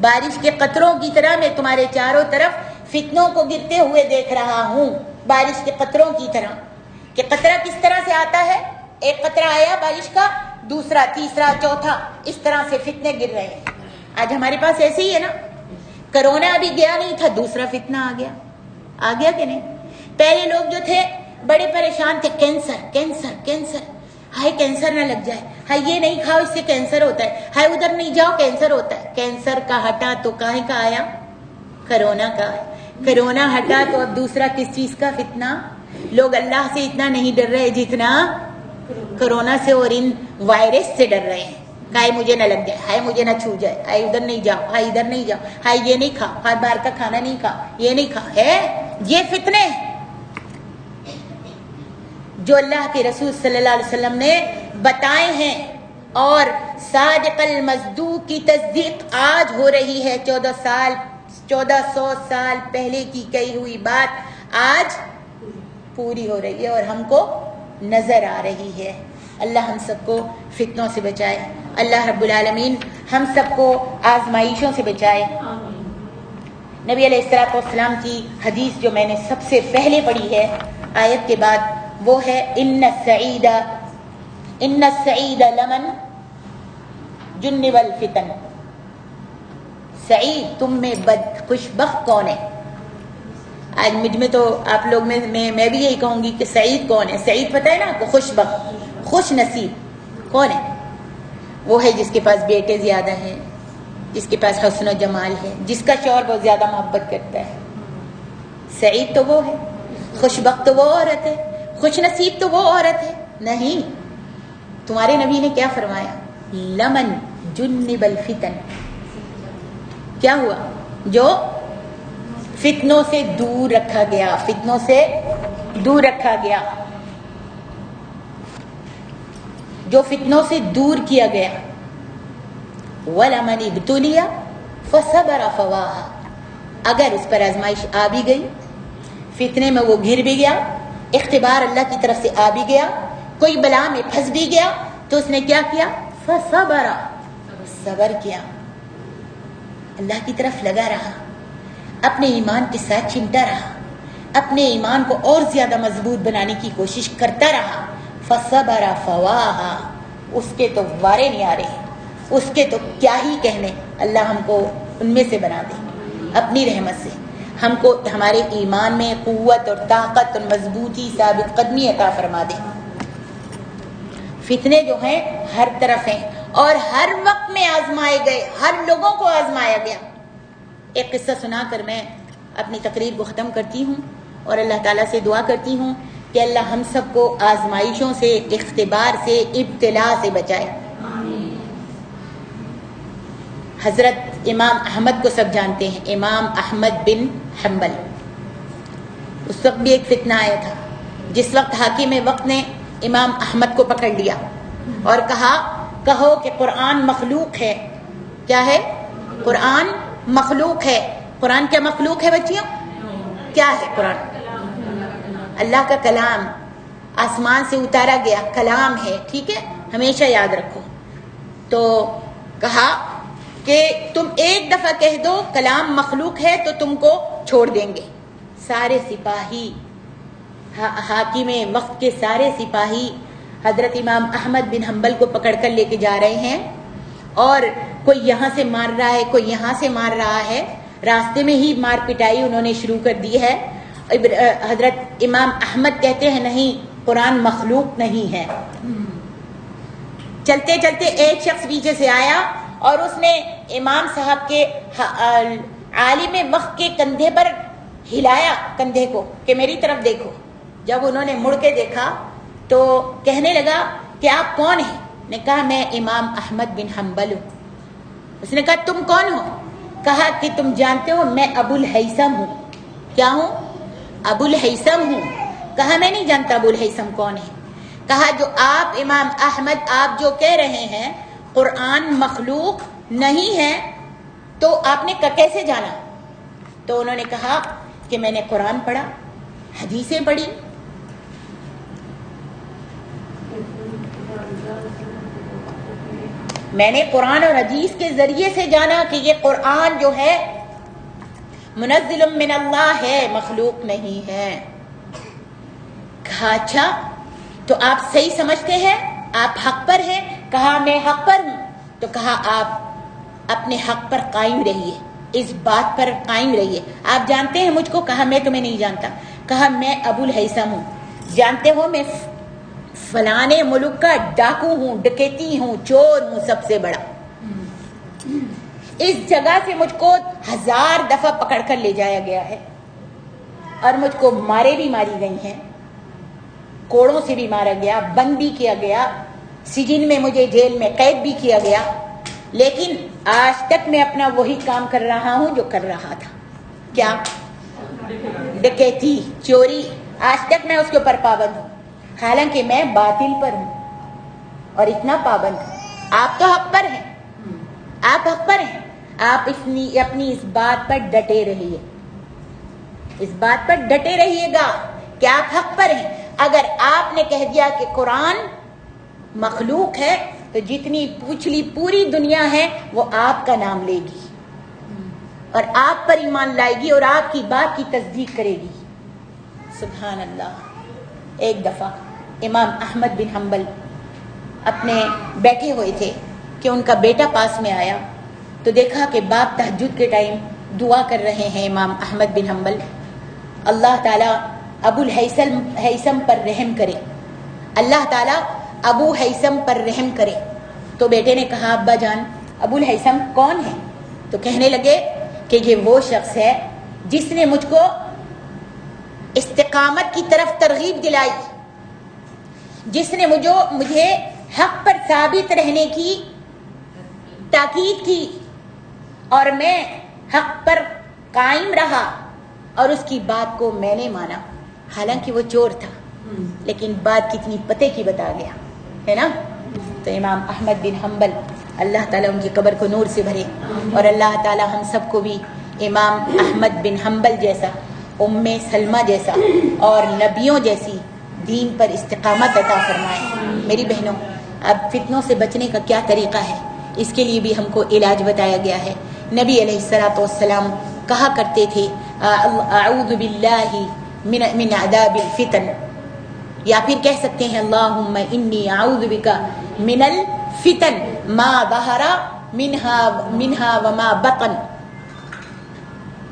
بارش کے قطروں کی طرح میں تمہارے چاروں طرف فتنوں کو گرتے ہوئے دیکھ رہا ہوں. بارش کے قطروں کی طرح. کہ قطرہ کس طرح سے آتا ہے؟ ایک قطرہ آیا بارش کا، دوسرا، تیسرا، چوتھا، اس طرح سے فتنے گر رہے ہیں. آج ہمارے پاس ایسے ہی ہے نا. کرونا ابھی گیا نہیں تھا، دوسرا فتنہ آ گیا. آ گیا کہ نہیں؟ پہلے لوگ جو تھے بڑے پریشان تھے، کینسر کینسر کینسر، ہائے کینسر نہ لگ جائے، ہائے یہ نہیں کھاؤ اس سے کینسر ہوتا ہے، ہائے ادھر نہیں جاؤ کینسر ہوتا ہے. کینسر کا ہٹا تو کاہے کا آیا؟ کرونا کا. کرونا ہٹا تو اب دوسرا کس چیز کا فتنہ؟ لوگ اللہ سے اتنا نہیں ڈر رہے جتنا کرونا سے اور ان وائرس سے ڈر رہے ہیں. ہائے مجھے نہ لگ جائے، ہائے مجھے نہ چھو جائے، ہائے ادھر نہیں جاؤ، ہائے ادھر نہیں جاؤ، ہائے یہ نہیں کھاؤ، ہائے باہر کا کھانا نہیں کھاؤ، یہ نہیں کھاؤ. ہے یہ فتنے جو اللہ کے رسول صلی اللہ علیہ وسلم نے بتائے ہیں، اور صادق المصدوق کی تصدیق آج ہو رہی ہے. 1400 سال پہلے کی کہی ہوئی بات آج پوری ہو رہی ہے اور ہم کو نظر آ رہی ہے. اللہ ہم سب کو فتنوں سے بچائے. اللہ رب العالمین ہم سب کو آزمائشوں سے بچائے. نبی علیہ السلام کی حدیث جو میں نے سب سے پہلے پڑھی ہے آیت کے بعد، وہ ہے ان السعید لمن جنب الفتن. سعید تم میں خوش بخت کون ہے؟ آج مجھ میں تو آپ لوگ میں بھی یہی کہوں گی کہ سعید کون ہے؟ سعید پتہ ہے نا آپ کو؟ خوش بخت، خوش نصیب کون ہے؟ وہ ہے جس کے پاس بیٹے زیادہ ہیں، جس کے پاس حسن و جمال ہے، جس کا شوہر بہت زیادہ محبت کرتا ہے. سعید تو وہ ہے. خوش بخت تو وہ عورت ہے، خوش نصیب تو وہ عورت ہے. نہیں، تمہارے نبی نے کیا فرمایا؟ لمن جنب الفتن. کیا ہوا؟ جو فتنوں سے دور رکھا گیا، فتنوں سے دور رکھا گیا، جو فتنوں سے دور کیا گیا. وَلَمَنِ ابْتُلِيَ فَصَبَرَ فَوَاهَا. اگر اس پر آزمائش آ بھی گئی، فتنے میں وہ گر بھی گیا، اختبار اللہ کی طرف سے آ بھی گیا، کوئی بلا میں پھنس بھی گیا، تو اس نے کیا کیا؟ فَصَبَرَ، صبر کیا، اللہ کی طرف لگا رہا، اپنے ایمان کے ساتھ چمٹا رہا، اپنے ایمان کو اور زیادہ مضبوط بنانے کی کوشش کرتا رہا. فصبر فواہا، اس کے تو وارے نہیں آ رہے، اس کے تو کیا ہی کہنے۔ اللہ ہم کو ان میں سے بنا دے اپنی رحمت سے، ہم کو ہمارے ایمان میں قوت اور طاقت اور مضبوطی ثابت قدمی عطا فرما دے۔ فتنے جو ہیں ہر طرف ہیں اور ہر وقت میں آزمائے گئے، ہر لوگوں کو آزمایا گیا۔ ایک قصہ سنا کر میں اپنی تقریر کو ختم کرتی ہوں اور اللہ تعالیٰ سے دعا کرتی ہوں کہ اللہ ہم سب کو آزمائشوں سے، اختبار سے، ابتلا سے بچائے۔ حضرت امام احمد کو سب جانتے ہیں، امام احمد بن حنبل۔ اس وقت بھی ایک فتنہ آیا تھا جس وقت حاکم وقت نے امام احمد کو پکڑ لیا اور کہا کہو کہ قرآن مخلوق ہے۔ کیا ہے؟ قرآن مخلوق ہے۔ قرآن کیا مخلوق ہے بچیوں؟ کیا ہے قرآن؟ اللہ کا کلام، آسمان سے اتارا گیا کلام ہے، ٹھیک ہے، ہمیشہ یاد رکھو۔ تو کہا کہ تم ایک دفعہ کہہ دو کلام مخلوق ہے تو تم کو چھوڑ دیں گے۔ سارے سپاہی، حاکم وقت کے سارے سپاہی حضرت امام احمد بن حنبل کو پکڑ کر لے کے جا رہے ہیں اور کوئی یہاں سے مار رہا ہے، کوئی یہاں سے مار رہا ہے۔ راستے میں ہی مار پٹائی انہوں نے شروع کر دی ہے۔ حضرت امام احمد کہتے ہیں نہیں، قرآن مخلوق نہیں ہے۔ چلتے چلتے ایک شخص پیچھے سے آیا اور اس نے امام صاحب کے عالم وقت کے کندھے پر ہلایا، کندھے کو، کہ میری طرف دیکھو۔ جب انہوں نے مڑ کے دیکھا تو کہنے لگا کہ آپ کون ہیں؟ نے کہا میں امام احمد بن حنبل ہوں۔ اس نے کہا تم کون ہو؟ کہا کہ تم جانتے ہو میں ابو الہیثم ہوں۔ کیا ہوں؟ ابو الہیثم ہوں۔ کہا میں نہیں جانتا ابو الہیثم کون ہے۔ کہا جو آپ امام احمد آپ جو کہہ رہے ہیں قرآن مخلوق نہیں ہے تو آپ نے کیسے جانا؟ تو انہوں نے کہا کہ میں نے قرآن پڑھا، حدیثیں پڑھی۔ میں نے قرآن اور حدیث کے ذریعے سے جانا کہ یہ قرآن جو ہے منزل من اللہ ہے، مخلوق نہیں ہے۔ کہا اچھا تو آپ صحیح سمجھتے ہیں، آپ حق پر ہیں؟ کہا میں حق پر ہوں۔ تو کہا آپ اپنے حق پر قائم رہیے، اس بات پر قائم رہیے۔ آپ جانتے ہیں مجھ کو؟ کہا میں تمہیں نہیں جانتا۔ کہا میں ابو الہیثم ہوں، جانتے ہو میں فلانے ملک کا ڈاکو ہوں، ڈکیتی ہوں، چور ہوں سب سے بڑا۔ اس جگہ سے مجھ کو 1000 دفعہ پکڑ کر لے جایا گیا ہے اور مجھ کو مارے بھی ماری گئی ہیں، کوڑوں سے بھی مارا گیا، بند بھی کیا گیا، سجن میں مجھے جیل میں قید بھی کیا گیا، لیکن آج تک میں اپنا وہی کام کر رہا ہوں جو کر رہا تھا۔ کیا؟ ڈکیتی، چوری، آج تک میں اس کے اوپر پابند ہوں، حالانکہ میں باطل پر ہوں اور اتنا پابند ہوں۔ آپ تو حق پر ہیں، آپ حق پر ہیں، آپ اپنی اس بات پر ڈٹے رہیے، اس بات پر ڈٹے رہیے گا کہ آپ حق پر ہیں۔ اگر آپ نے کہہ دیا کہ قرآن مخلوق ہے تو جتنی پچھلی پوری دنیا ہے وہ آپ کا نام لے گی اور آپ پر ایمان لائے گی اور آپ کی بات کی تصدیق کرے گی۔ سبحان اللہ۔ ایک دفعہ امام احمد بن حنبل اپنے بیٹھے ہوئے تھے کہ ان کا بیٹا پاس میں آیا تو دیکھا کہ باپ تہجد کے ٹائم دعا کر رہے ہیں امام احمد بن حنبل، اللہ تعالیٰ ابو الہیثم پر رحم کرے، اللہ تعالیٰ ابو ہیثم پر رحم کرے۔ تو بیٹے نے کہا ابا جان ابو الہیثم کون ہے؟ تو کہنے لگے کہ یہ وہ شخص ہے جس نے مجھ کو استقامت کی طرف ترغیب دلائی، جس نے مجھے حق پر ثابت رہنے کی تاکید کی اور میں حق پر قائم رہا اور اس کی بات کو میں نے مانا، حالانکہ وہ چور تھا لیکن بات کتنی پتے کی بتا گیا ہے نا۔ تو امام احمد بن حنبل اللہ تعالیٰ ان کی قبر کو نور سے بھرے اور اللہ تعالیٰ ہم سب کو بھی امام احمد بن حنبل جیسا، ام سلمہ جیسا اور نبیوں جیسی دین پر استقامت عطا فرمائے۔ میری بہنوں، اب فتنوں سے بچنے کا کیا طریقہ ہے، اس کے لیے بھی ہم کو علاج بتایا گیا ہے۔ نبی علیہ الصلوۃ والسلام کہا کرتے تھے اعوذ باللہ من عذاب الفتن، یا پھر کہہ سکتے ہیں اللہم انی اعوذ بک من الفتن ما ظہر منہا وما بطن.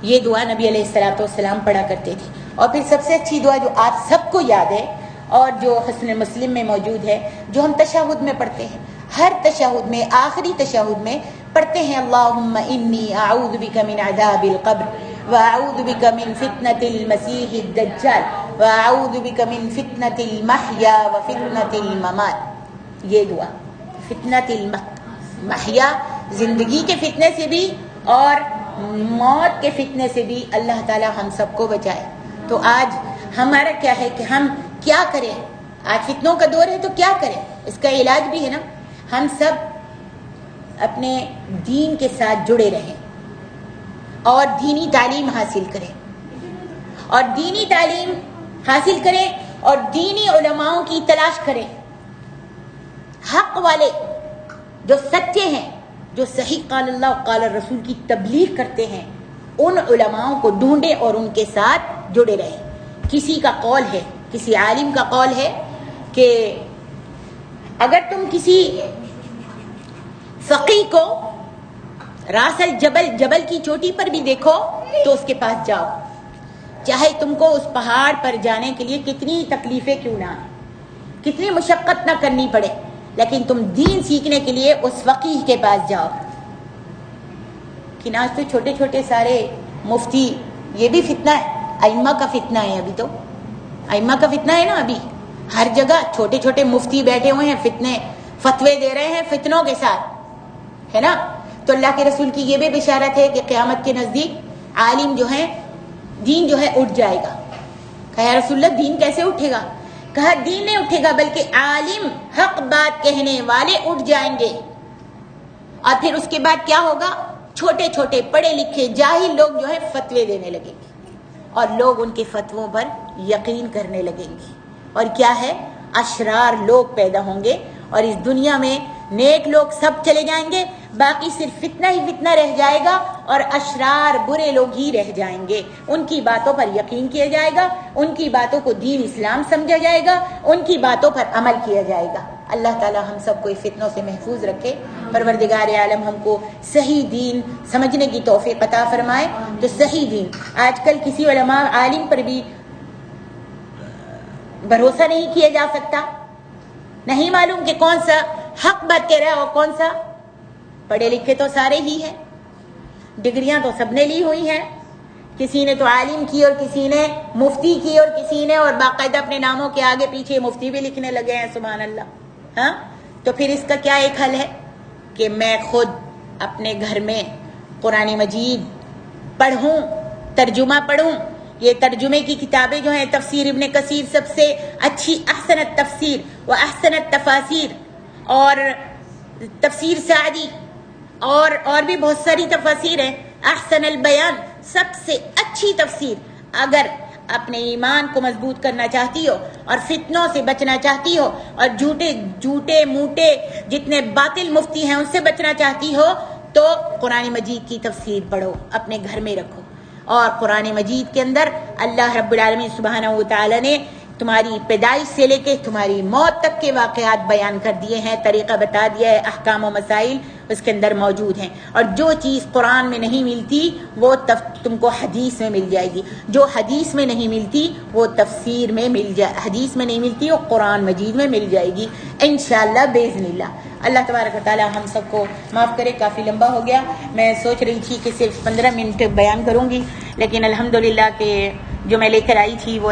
یہ دعا نبی علیہ السلام پڑھا کرتے تھے. اور پھر سب سے اچھی دعا جو آپ سب کو یاد ہے اور جو حسن مسلم میں موجود ہے، جو ہم تشہد میں پڑھتے ہیں، ہر تشہد میں آخری تشہد میں پڑھتے ہیں اللہم انی اعوذ بک من عذاب القبر واعوذ بک من فتنة المسیح الدجال واعوذ بک من فتنة المحیا وفتنة الممات. یہ دعا فتنة المحیا، زندگی کے فتنے سے بھی اور موت کے فتنے سے بھی اللہ تعالی ہم سب کو بچائے. تو آج ہمارا کیا ہے کہ ہم کیا کریں؟ آج فتنوں کا دور ہے تو کیا کریں؟ اس کا علاج بھی ہے نا. ہم سب اپنے دین کے ساتھ جڑے رہیں اور دینی تعلیم حاصل کریں، اور دینی تعلیم حاصل کریں اور دینی علماؤں کی تلاش کریں. حق والے جو سچے ہیں، جو صحیح قال اللہ قال الرسول کی تبلیغ کرتے ہیں، ان علماؤں کو ڈھونڈیں اور ان کے ساتھ جڑے رہیں. کسی کا قول ہے، کسی عالم کا قول ہے کہ اگر تم کسی فقیہ کو راس جبل کی چوٹی پر بھی دیکھو تو اس کے پاس جاؤ، چاہے تم کو اس پہاڑ پر جانے کے لیے کتنی تکلیفیں کیوں نہ، کتنی مشقت نہ کرنی پڑے، لیکن تم دین سیکھنے کے لیے اس فقیہ کے پاس جاؤ. کہ آج تو چھوٹے چھوٹے سارے مفتی، یہ بھی فتنہ ہے، ائمہ کا فتنہ ہے. ابھی تو ائمہ کا فتنہ ہے نا. ابھی ہر جگہ چھوٹے چھوٹے مفتی بیٹھے ہوئے ہیں، فتوے دے رہے ہیں فتنوں کے ساتھ، ہے نا. تو اللہ کے رسول کی یہ بھی بشارت ہے کہ قیامت کے نزدیک عالم جو ہیں، دین جو ہے اٹھ جائے گا. کہا یا رسول اللہ دین کیسے اٹھے گا؟ کہا دین نہیں اٹھے گا بلکہ عالم حق بات کہنے والے اٹھ جائیں گے. اور پھر اس کے بعد کیا ہوگا؟ چھوٹے چھوٹے پڑھے لکھے جاہل لوگ جو ہے فتوے دینے لگیں گے اور لوگ ان کے فتووں پر یقین کرنے لگیں گے. اور کیا ہے؟ اشرار لوگ پیدا ہوں گے اور اس دنیا میں نیک لوگ سب چلے جائیں گے، باقی صرف فتنہ ہی فتنہ رہ جائے گا اور اشرار برے لوگ ہی رہ جائیں گے. ان کی باتوں پر یقین کیا جائے گا، ان کی باتوں کو دین اسلام سمجھا جائے گا، ان کی باتوں پر عمل کیا جائے گا. اللہ تعالی ہم سب کو فتنوں سے محفوظ رکھے. پروردگار عالم ہم کو صحیح دین سمجھنے کی توفیق عطا فرمائے. تو صحیح دین، آج کل کسی علماء عالم پر بھی بھروسہ نہیں کیا جا سکتا. نہیں معلوم کہ کون سا حق بات کہہ رہا ہے اور کون سا. پڑھے لکھے تو سارے ہی ہیں، ڈگریاں تو سب نے لی ہوئی ہیں، کسی نے تو عالم کی اور کسی نے مفتی کی اور کسی نے، اور باقاعدہ اپنے ناموں کے آگے پیچھے مفتی بھی لکھنے لگے ہیں. سبحان اللہ. ہاں، تو پھر اس کا کیا ایک حل ہے کہ میں خود اپنے گھر میں قرآن مجید پڑھوں، ترجمہ پڑھوں. یہ ترجمے کی کتابیں جو ہیں، تفسیر ابن کثیر سب سے اچھی احسن التفسیر و احسن التفاسیر، اور تفسیر سعدی اور بھی بہت ساری تفاسیر ہیں. احسن البیان سب سے اچھی تفسیر. اگر اپنے ایمان کو مضبوط کرنا چاہتی ہو اور فتنوں سے بچنا چاہتی ہو اور جھوٹے موٹے جتنے باطل مفتی ہیں ان سے بچنا چاہتی ہو تو قرآن مجید کی تفسیر پڑھو، اپنے گھر میں رکھو. اور قرآن مجید کے اندر اللہ رب العالمین سبحانہ و تعالی نے تمہاری پیدائش سے لے کے تمہاری موت تک کے واقعات بیان کر دیے ہیں، طریقہ بتا دیا ہے، احکام و مسائل اس کے اندر موجود ہیں. اور جو چیز قرآن میں نہیں ملتی وہ تم کو حدیث میں مل جائے گی، جو حدیث میں نہیں ملتی وہ تفسیر میں حدیث میں نہیں ملتی وہ قرآن مجید میں مل جائے گی انشاءاللہ باذن اللہ. اللہ تبارک و تعالی ہم سب کو معاف کرے. کافی لمبا ہو گیا. میں سوچ رہی تھی کہ صرف 15 منٹ بیان کروں گی، لیکن الحمدللہ کہ جو میں لے کر آئی تھی وہ